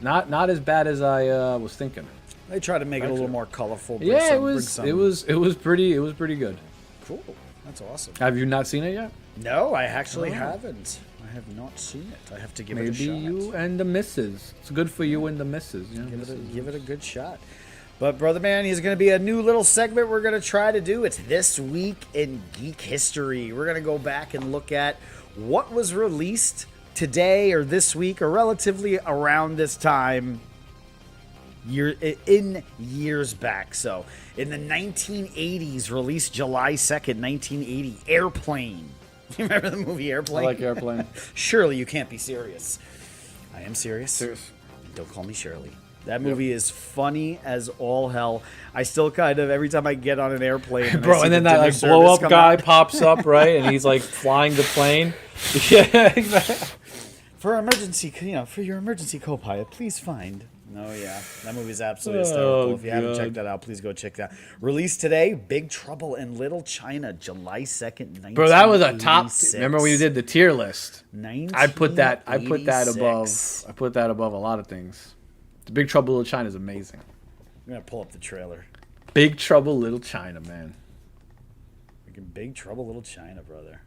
Not as bad as I was thinking. They try to make it a little more colorful. bring Yeah, some- it was pretty good. cool. That's awesome. Have you not seen it yet? No, I actually haven't. I have not seen it. I have to give it a Maybe shot. you and the missus. It's good for you and the missus. You know, Give it a good shot. But Brother Man, he's going to be a new little segment we're going to try to do. It's This Week in Geek History. We're going to go back and look at what was released today or this week or relatively around this time in years back. So in the 1980s, released July 2nd, 1980, Airplane. You remember the movie Airplane? I like Airplane. Surely you can't be serious. I am serious. Serious. Don't call me Shirley. That movie is funny as all hell. I still kind of, every time I get on an airplane, and I Bro, see and then the that dinner like service blow up come guy out. pops up, right? And he's like flying the plane. Yeah, exactly. For emergency, for your emergency co-pilot, please find. Oh yeah, that movie's absolutely Oh, hysterical. If you haven't God. checked that out, please go check that. Released today, Big Trouble in Little China, July 2nd, 1986. Bro, that was a top. Remember when you did the tier list? I put that above. 1986. I put that above a lot of things. The Big Trouble Little China is amazing. I'm gonna pull up the trailer. Big Trouble Little China, man. Freaking Big Trouble Little China, brother.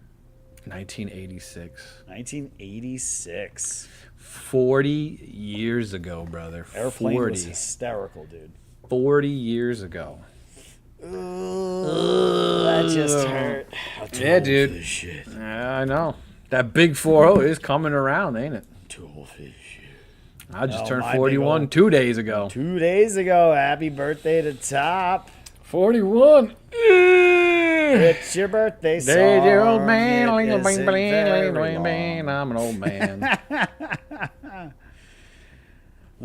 1986. 1986. 40 years ago, brother. Airplane 40. was hysterical, dude. 40 years ago. That just hurt. Yeah, dude. Shit. Yeah, I know. That big 4-0 is coming around, ain't it? Too old for this shit. I just Oh, turned my big 41 old- 2 days ago. 2 days ago, happy birthday to Top. 41. It's your birthday song. There's your old man. It Bling, bling, isn't bling, very bling, bling, long. bling. I'm an old man.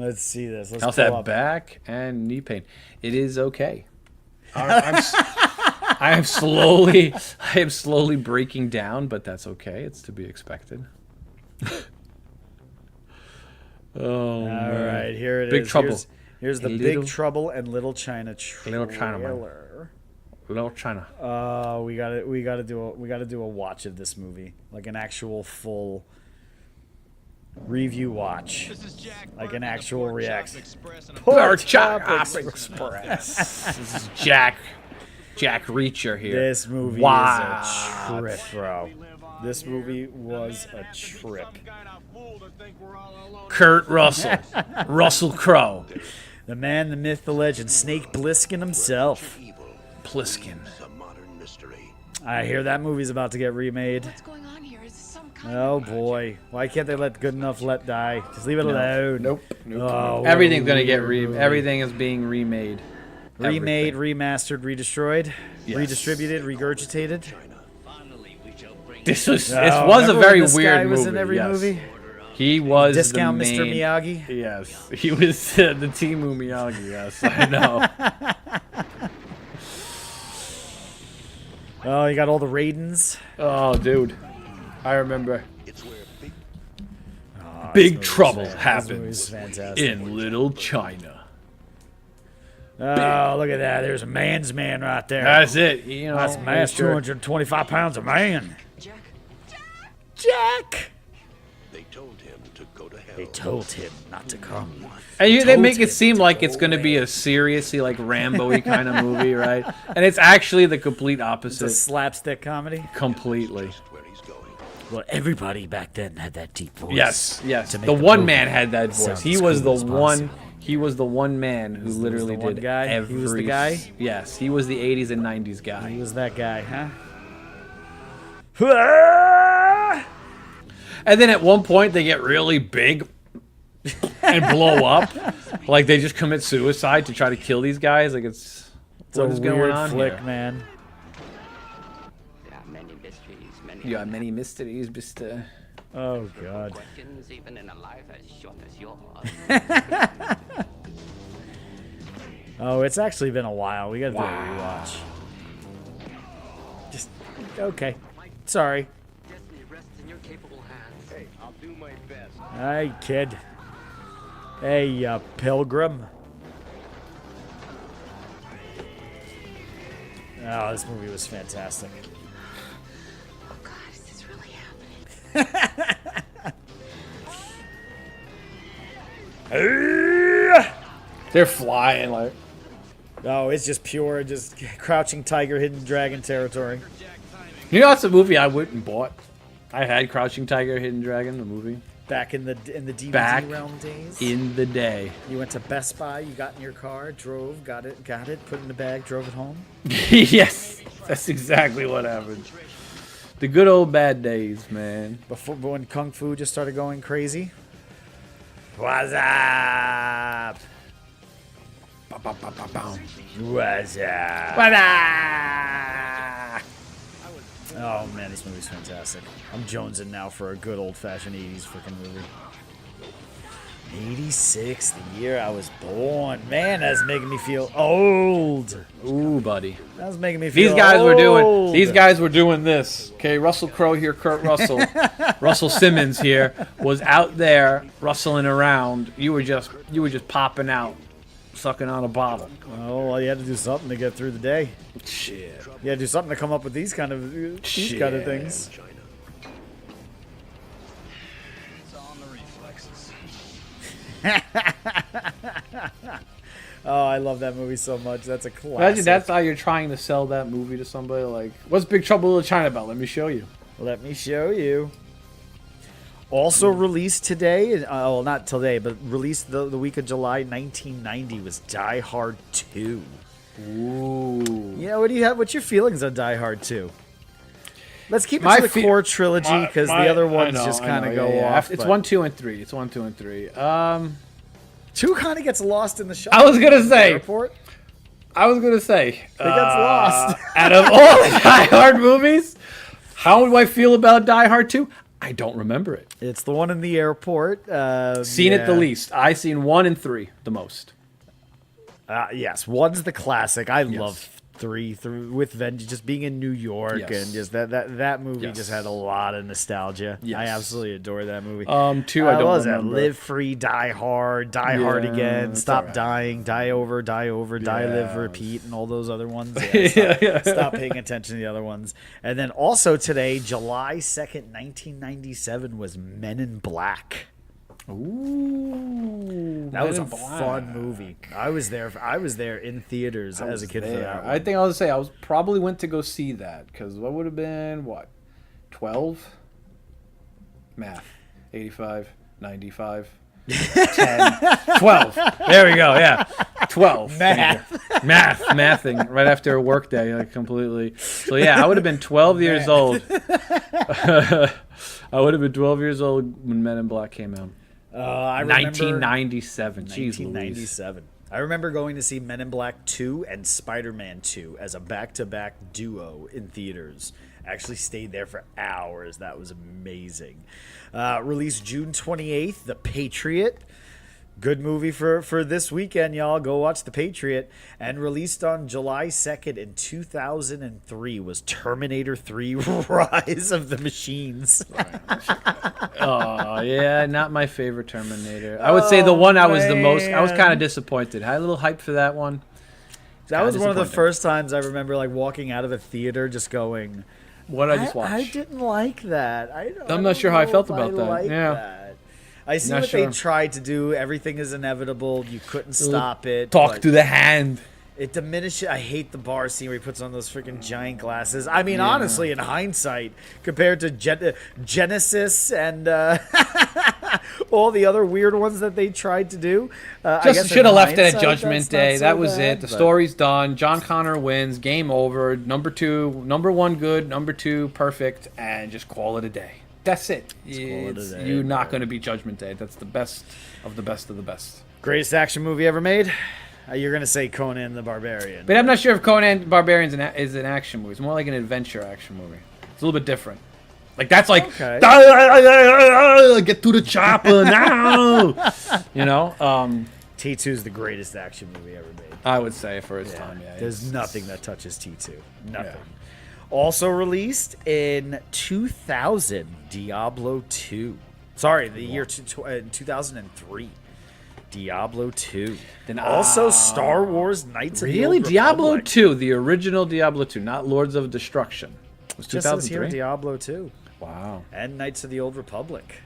Let's see this. Let's How's pull that up. back and knee pain? It is okay. I am slowly breaking down, but that's okay. It's to be expected. Oh, All right, here it Big is. Trouble. Here's the Little- Big Trouble and Little China trailer. Little China Man. Little China. We gotta do a watch of this movie, like an actual full review watch, like an actual reaction. Pork Chop Express. This is Jack Reacher here. This movie Wow. is a trip, bro. This movie was a trip. Kurt Russell. Russell Crowe. The man, the myth, the legend, Snake Plissken himself. Pliskin. I hear that movie's about to get remade. What's going on here? Is this some kind Oh boy, why can't they let Good Enough Let die? Just leave it alone. Nope. Oh, Everything's what gonna a get weird movie. everything is being remade. Remade, Everything. remastered, redestroyed, Yes. redistributed, regurgitated. This was Oh, a remember very when this weird guy was movie. in every yes. movie? He was Discount the Mr. main, Miyagi. Yes, he was the Timu Miyagi. Yes, I know. Oh, you got all the Raidens. Oh, dude, I remember. Oh, Big this trouble movie's happens fantastic. in Little China. Oh, look at that. There's a man's man right there. That's it. You know, That's man. That's 225 pounds of man. Jack. They told him to go to hell. They told him not to come. And they told make him it seem to like it's go going to be a seriously like Rambo-y kind of movie, right? And it's actually the complete It's a opposite. slapstick comedy. Completely. Where he's going. Well, everybody back then had that deep voice. Yes, yes. to make The the one movie man had that voice. sound He as was cool the as one. possible. He was the one man who literally the one did guy? every. He was the guy? Yes, he was the '80s and '90s He guy. was that guy, huh? And then at one point they get really big and blow up, like they just commit suicide to try to kill these guys. Like it's It's a what is going weird on flick, here? man. There are many mysteries, many You got many mysteries, Mister. Oh god. questions, even in a life as short as yours. Oh, it's actually been a while. We gotta do a rewatch. Just okay. Sorry. Destiny rests in your capable hands. Hey, I'll do my best. Hey, kid. Hey, pilgrim. Oh, this movie was fantastic. Oh God, is this really happening? They're flying like. Oh, it's just pure, just Crouching Tiger, Hidden Dragon territory. You know, that's a movie I went and bought. I had Crouching Tiger, Hidden Dragon, the movie, Back in the DVD Back realm days. in the day. You went to Best Buy, you got in your car, drove, got it, put it in the bag, drove it home. Yes, that's exactly what happened. The good old bad days, man. Before when Kung Fu just started going crazy. What's up? What's up? Oh man, this movie's fantastic. I'm jonesing now for a good old-fashioned 80s freaking movie. 86, the year I was born. Man, that's making me feel old. Ooh, buddy. That's making me feel These guys were old. doing this. Okay, Russell Crowe here, Kurt Russell. Russell Simmons here was out there rustling around. You were just popping out, sucking on a bottle. Oh, well, you had to do something to get through the day. Shit. You had to do something to come up with these kind of things. China. Oh, I love that movie so much. That's a classic. Imagine that's how you're trying to sell that movie to somebody. Like, what's Big Trouble in China about? Let me show you. Let me show you. Also released today, well, not today, but released the week of July 1990 was Die Hard 2. Ooh. Yeah, what do you have? What's your feelings on Die Hard 2? Let's keep it My to the fe- core trilogy because the other ones I know, just I kind know, of go yeah, yeah. off. It's but 1, 2, and 3. It's 1, 2, and 3. 2 kind of gets lost in the shop. I was gonna say. Airport. It gets lost. Out of all the Die Hard movies, how do I feel about Die Hard 2? I don't remember it. It's the one in the airport. Seen it the yeah. least. I seen 1 and 3 the most. Yes, one's the classic. I Yes. love 3 through with Vengeance, just being in New York Yes. and just that movie Yes. just had a lot of nostalgia. I Yes. absolutely adore that movie. 2 I don't what was that? remember. Live Free, Die Hard, Die Hard Yeah, Again, it's Stop alright. Dying, Die Over, Die Live, Yeah. Repeat, and all those other ones. Yeah, stop paying attention to the other ones. And then also today, July 2nd, 1997, was Men in Black. Ooh, That was a Men in Black. fun movie. I was there in theaters as a kid for that one. I think I was say I was probably went to go see that because what would have been 12 math 85 95 10 12 there we go, yeah, 12 mathing right after a work day, like completely. So yeah, I would have been 12 years old. I would have been 12 years old when Men in Black came out. I remember 1997. Jeez Louise. 1997. I remember going to see Men in Black 2 and Spider-Man 2 as a back-to-back duo in theaters. Actually stayed there for hours. That was amazing. Released June 28th, The Patriot. Good movie for this weekend, y'all. Go watch The Patriot. And released on July 2nd in 2003 was Terminator 3 Rise of the Machines. Oh, yeah, not my favorite Terminator. I would say the one I was the most, I was kind man. of disappointed. I had a little hype for that one. That was Kinda one of the disappointing. first times I remember like walking out of a theater just going, What did I just watch? I didn't like that. I'm not sure how I don't felt know about if that. like Yeah. that. I see Not what sure. they tried to do. Everything is inevitable. You couldn't stop it. Talk but to the hand. it diminishes. I hate the bar scene where he puts on those freaking giant glasses. I mean, honestly, in hindsight, compared to Genesis and all the other weird ones that they tried to do, I guess Just in should have left it at hindsight, Judgment that's not Day. so That was bad, it. The but- story's done. John Connor wins. Game over. Number 1 good. Number 2 perfect. And just call it a day. That's it. it a day, You're not going to beat Judgment Day. That's the best of the best of the best. Greatest action movie ever made? You're gonna say Conan the Barbarian. But I'm not sure if Conan Barbarians is an action movie. It's more like an adventure action movie. It's a little bit different. Like that's like Okay. get to the chopper now. You know, T2 is the greatest action movie ever made. I would say for its time. Yeah, There's it's- nothing that touches T2. Nothing. Yeah. Also released in 2000, Diablo 2. Sorry, the year 2003. Diablo 2. Then, Also, Star Wars Knights of the Really, Old Diablo Republic. 2, the original Diablo 2, not Lords of Destruction. It was Just says here 2003. Diablo 2 Wow. and Knights of the Old Republic.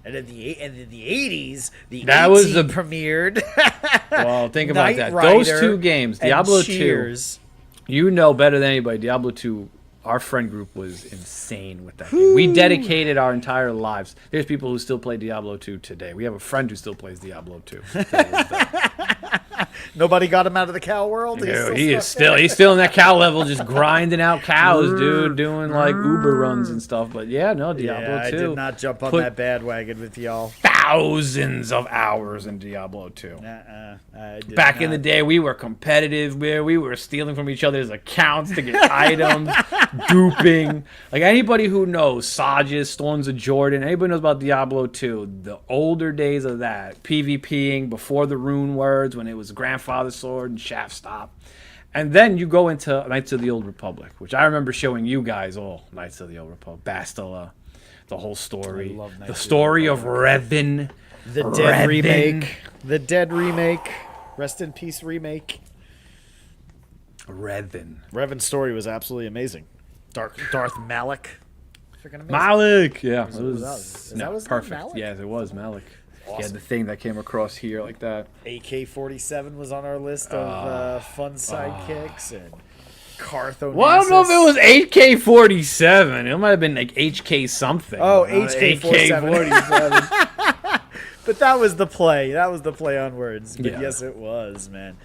And in the 80s, the That was 18 the- premiered. Well, think about Knight that. Rider Those two games, and Diablo 2. Cheers. You know better than anybody, Diablo 2, our friend group was insane with that game. We dedicated our entire lives. There's people who still play Diablo 2 today. We have a friend who still plays Diablo 2. Nobody got him out of the cow world. He's still in that cow level, just grinding out cows, dude, doing like Uber runs and stuff. But yeah, no, Diablo 2. I did not jump on put that bandwagon with y'all. thousands of hours in Diablo 2. I did Back in not. the day, we were competitive, where we were stealing from each other's accounts to get items, duping. Like anybody who knows Sages, Storms of Jordan, anybody knows about Diablo 2, the older days of that, PvPing before the rune words, when it was Grandfather Sword and Shaft Stop. And then you go into Knights of the Old Republic, which I remember showing you guys all Knights of the Old Republic, Bastila, the whole story, I love Knights the of the story Old of Revan. The Dead Revan. remake. The Dead remake. Rest in peace remake. Revan. Revan's story was absolutely amazing. Darth Malik. Freaking amazing. Malik! Yeah, it was was, that? Is no, that was perfect. Malik? Yes, it was Malik. He had Awesome. the thing that came across here like that. AK-47 was on our list of fun sidekicks and Cartho. Well, I don't know if it was HK-47. It might have been like HK something. Oh, Not HK-47. AK-47. But that was the play. That was the play on words. But Yeah. yes, it was, man.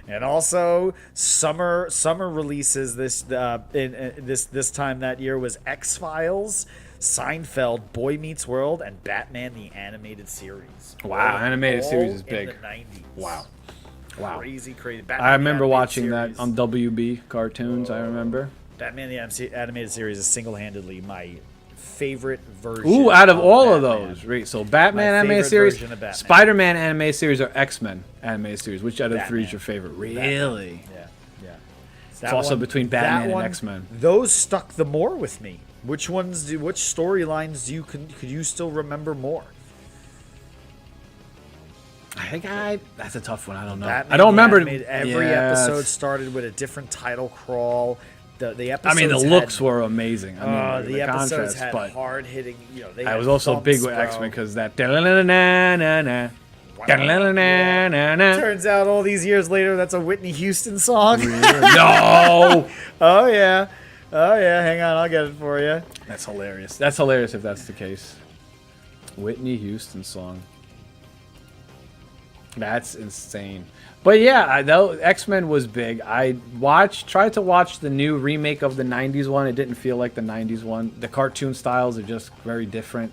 And also, summer releases this this time that year was X-Files, Seinfeld, Boy Meets World, and Batman the Animated Series. Wow, animated All series is in big. the 90s. Wow. Wow. Crazy. I Batman remember the watching Animated that on WB cartoons, I remember. Batman the Animated Series is single-handedly my favorite version. Ooh, out of all of Batman. those, right? So Batman My animated favorite series, version of Batman. Spider-Man animated series, or X-Men animated series. Which out of the three is Batman. your favorite? Batman. Really? Yeah. It's also between Batman that and one, X-Men. Those stuck the more with me. Which storylines could you still remember more? I think that's a tough one. I don't know. Batman I don't the remember. Animated, every Yeah, episode it's- started with a different title crawl. The I episodes mean, the had- looks were amazing. I mean, the episodes contrast, had but hard hitting. They I had was also big thumps, with bro. X-Men because that. Da-la-la-la-na-na-na. Da-la-la-la-na-na. Turns out all these years later, that's a Whitney Houston song. No, Oh yeah. Hang on, I'll get it for you. that's hilarious. That's hilarious if that's the case. Whitney Houston song. That's insane. But yeah, though X-Men was big. I tried to watch the new remake of the '90s one. It didn't feel like the '90s one. The cartoon styles are just very different.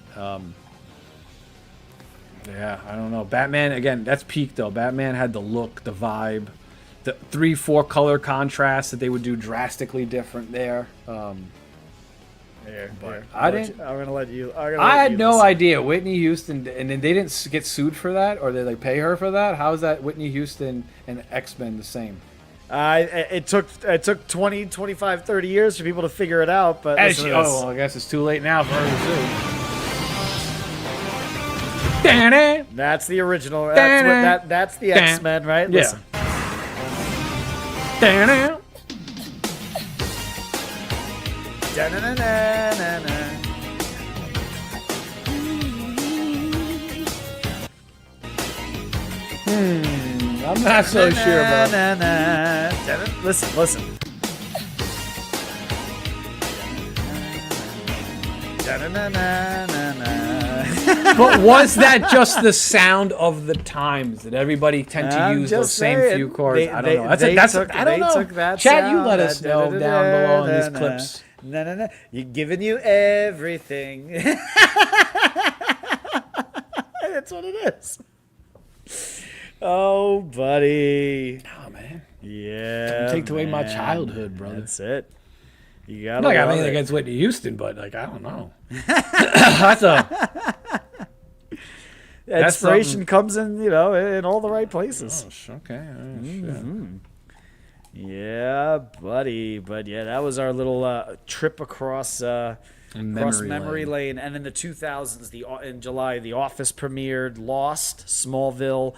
Yeah, I don't know. Batman again. That's peak though. Batman had the look, the vibe, the 3-4 color contrast that they would do drastically different there. But I didn't- I'm gonna let you. I had no idea Whitney Houston, and then they didn't get sued for that, or they pay her for that. How is that Whitney Houston and X-Men the same? It took 20, 25, 30 years for people to figure it out. But And listen she, to this. well, I guess it's too late now for her to sue. Da-na. That's the original. Da-na. That's the Da- X-Men, right? Yeah. Listen. Da-na. Da-na-na-na-na-na. I'm not so sure about. Na-na-na. Da-na- Listen. Da-na-na-na-na-na. But was that just the sound of the times? Did everybody tend to I'm use those just same saying. few chords? I don't They- know. they took- I don't they know. took that Chat, you sound, let us that know down below in these da-da-da-da-da-da. clips. Na-na-na. You're giving you everything. That's what it is. Oh, buddy. Oh man, Yeah. take away my man. childhood, brother. That's it. You got Not like I love mean it. against Whitney Houston, but like I don't know. That's a Inspiration something- comes in all the right places. okay. Yeah, buddy. But yeah, that was our little trip across memory lane. And in the 2000s, in July, The Office premiered, Lost, Smallville,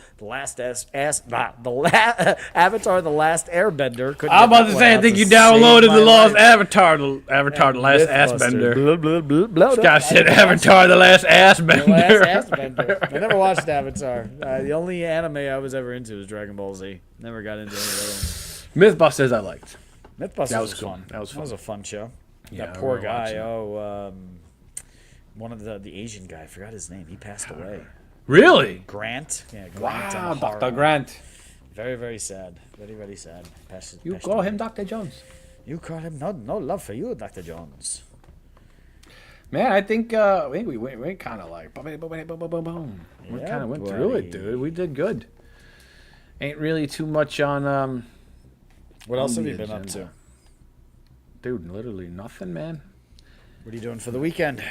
Avatar: The Last Airbender. Couldn't I'm get about that to one say, I out think to you save downloaded my the Lost life. Avatar, The Last Mythbuster. Assbender. Blah, blah, blah, blah. Scott said Avatar, The Last Assbender. The Last Assbender. I never watched Avatar. The only anime I was ever into was Dragon Ball Z. Never got into any of the other ones. Mythbusters I liked. Mythbusters That was was cool. fun. That was a fun show. Yeah, That I poor remember guy. watching One of the Asian guy. I forgot his name. He passed away. Really? Grant. Yeah, Grant. Wow, on Horror. Dr. Grant. Very, very sad. Very, very sad. Passed Call away. him Dr. Jones. You call him. No love for you, Dr. Jones. Man, I think we went kind of like boom. We Yeah, kind of went through buddy. it, dude. We did good. Ain't really too much on What else On have the you been up to? agenda. Dude, literally nothing, man. What are you doing for the weekend?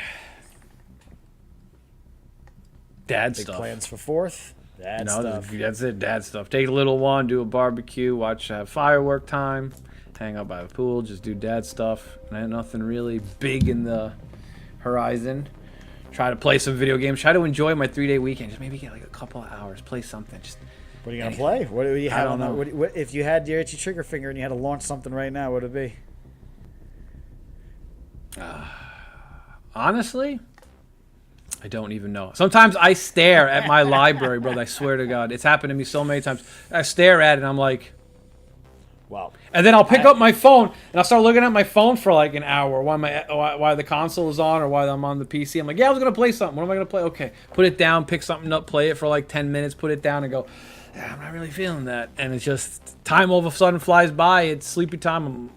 Dad Big stuff. plans for 4th? That No, stuff. that's it. Dad stuff. Take a little one, do a barbecue, have firework time, hang out by the pool, just do dad stuff. And nothing really big in the horizon. Try to play some video games. Try to enjoy my 3-day weekend. Just maybe get like a couple of hours. Play something. Just What are you gonna play? What do you I have don't on know. the? What, if you had your itchy trigger finger and you had to launch something right now, what would it be? honestly, I don't even know. Sometimes I stare at my library, brother. I swear to God, it's happened to me so many times. I stare at it, and I'm like, Wow. and then I'll pick up my phone and I'll start looking at my phone for like an hour while the console is on or while I'm on the PC. I'm like, yeah, I was gonna play something. What am I gonna play? Okay, put it down, pick something up, play it for like 10 minutes, put it down, and go. Yeah, I'm not really feeling that, and it's just time all of a sudden flies by. It's sleepy time.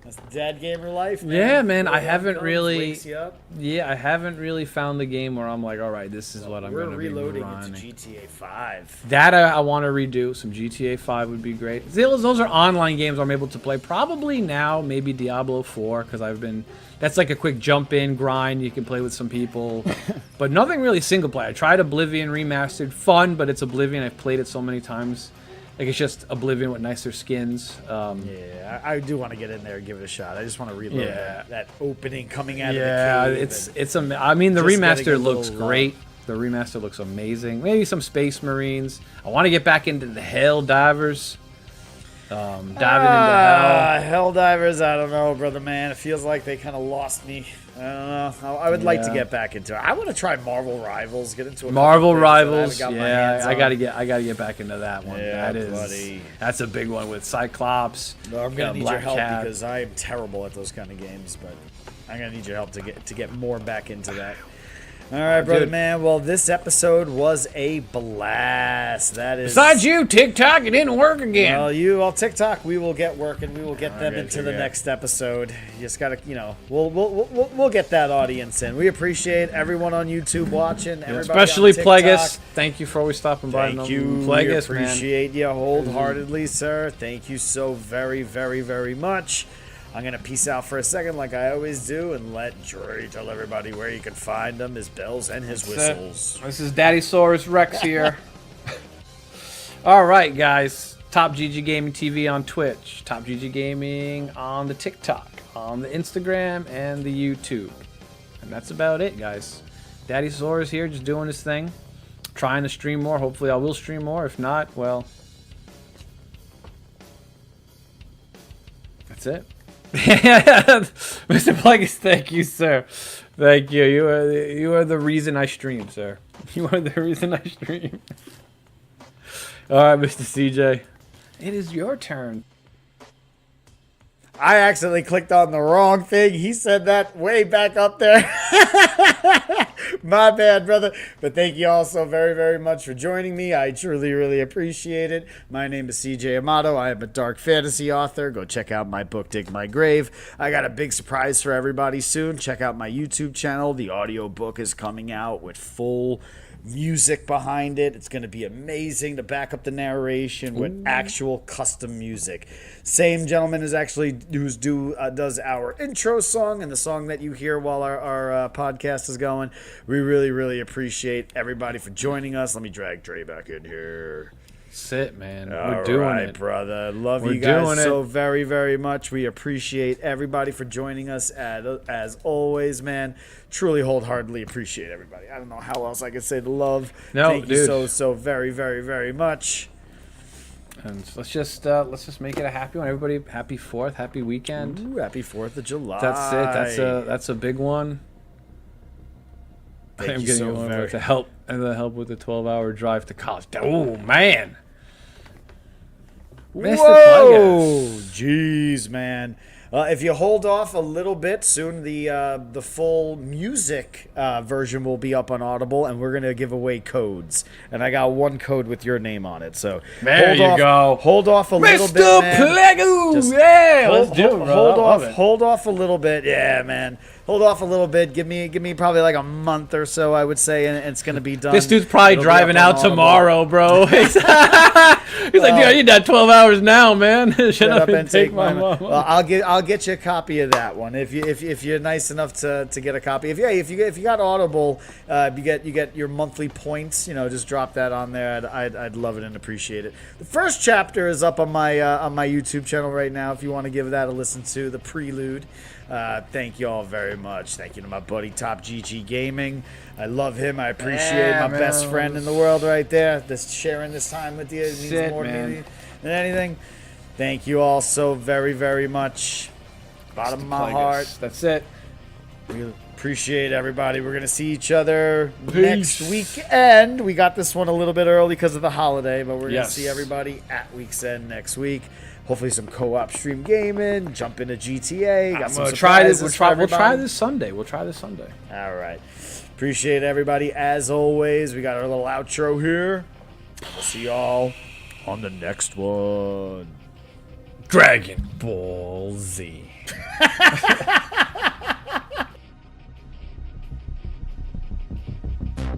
That's That's dead gamer life, man. Yeah, man, I One haven't comes, really- wakes you up. Yeah, I haven't really found the game where I'm like, all right, this is what I'm We're going to be reloading running. into GTA 5. That I want to redo. Some GTA 5 would be great. Those are online games I'm able to play. Probably now, maybe Diablo 4, because I've been... That's like a quick jump in grind. You can play with some people. But nothing really single player. I tried Oblivion Remastered. Fun, but it's Oblivion. I've played it so many times. Like, it's just Oblivion with nicer skins. Yeah, I do want to get in there and give it a shot. I just want to reload Yeah. that opening coming out Yeah, of the cave. I mean, the just getting a remaster little looks great. The remaster looks amazing. Maybe some Space Marines. I want to get back into the Hell Divers. Diving into hell. Helldivers, I don't know, brother man. It feels like they kind of lost me. I don't know. I would like to Yeah. get back into it. I want to try Marvel Rivals. Get into a couple Marvel things that I haven't Rivals. got my Yeah, hands I on. gotta get back into that one. Yeah, That is buddy. that's a big one with Cyclops. No, I'm gonna need your Black help Cat. because I am terrible at those kind of games. But I'm gonna need your help to get more back into that. All right, brother Dude. man. Well, this episode was a blast. That is. Besides you, TikTok, it didn't work again. Well, you all TikTok, we will get working. We will get them got into you, the yeah. next episode. You just gotta, we'll get that audience in. We appreciate everyone on YouTube watching. Everybody Especially on TikTok. Plagueis. Thank you for always stopping by. Thank you. Plagueis, We man. appreciate you wholeheartedly, sir. Thank you so very, very, very much. I'm going to peace out for a second like I always do and let Dre tell everybody where you can find him, his bells and his whistles. This is Daddy Saurus Rex here. All right, guys. Top GG Gaming TV on Twitch. Top GG Gaming on the TikTok, on the Instagram, and the YouTube. And that's about it, guys. Daddy Saurus here, just doing his thing. Trying to stream more. Hopefully I will stream more. If not, well... That's it. Mr. Plagueis, thank you, sir. Thank you. You are the reason I stream, sir. You are the reason I stream. All right, Mr. CJ. It is your turn. I accidentally clicked on the wrong thing. He said that way back up there. My bad, brother. But thank you all so very, very much for joining me. I truly, really appreciate it. My name is CJ Amato. I am a dark fantasy author. Go check out my book, Dig My Grave. I got a big surprise for everybody soon. Check out my YouTube channel. The audio book is coming out with full music behind it. It's going to be amazing to back up the narration with actual custom music. Same gentleman does our intro song and the song that you hear while our podcast is going. We really, really appreciate everybody for joining us. Let me drag Dre back in here. Sit, man. We're All doing right, it. brother. Love We're you guys doing it. so very, very much. We appreciate everybody for joining us as always, man. Truly, wholeheartedly appreciate everybody. I don't know how else I could say the love. No, Thank you dude. so very, very, very much. And let's just make it a happy one. Everybody, happy 4th, happy weekend. Ooh, happy 4th of July. That's it. That's a big one. Thank I'm you getting so one very- with the help with the 12-hour drive to college. Oh man. Mr. Whoa! Jeez, man. If you hold off a little bit, soon the full music version will be up on Audible, and we're gonna give away codes. And I got one code with your name on it. So There hold you off, go. Hold off a little bit, Mr. man. Plagueis! Just Yeah, let's do it, bro. Hold I love off. it. Hold off a little bit. Yeah, man. Hold off a little bit. Give me probably like a month or so, I would say, and it's gonna be done. This dude's probably It'll be driving up on out Audible. tomorrow, bro. He's like, dude, I need that 12 hours now, man. Shut up and take my mom. Well, I'll get you a copy of that one if you're nice enough to get a copy. If you got Audible, you get your monthly points. Just drop that on there. I'd love it and appreciate it. The first chapter is up on my YouTube channel right now. If you want to give that a listen to the prelude. Thank you all very much. Thank you to my buddy Top GG Gaming. I love him. I appreciate my best friend in the world right there. Sharing this time with you means Sit, more to man. me than anything. Thank you all so very, very much. Bottom of my heart. That's it. We appreciate everybody. We're going to see each other next weekend. We got this one a little bit early because of the holiday, but we're going to Yes. see everybody at Week's End next week. Hopefully some co-op stream gaming, jump into GTA. Got some We'll try this. surprises We'll for try everybody. this Sunday. We'll try this Sunday. All right. Appreciate everybody. As always, we got our little outro here. We'll see y'all on the next one. Dragon Ball Z.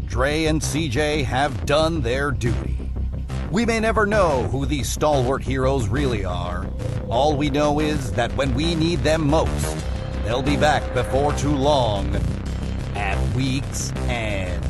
Dre and CJ have done their duty. We may never know who these stalwart heroes really are. All we know is that when we need them most, they'll be back before too long at week's end.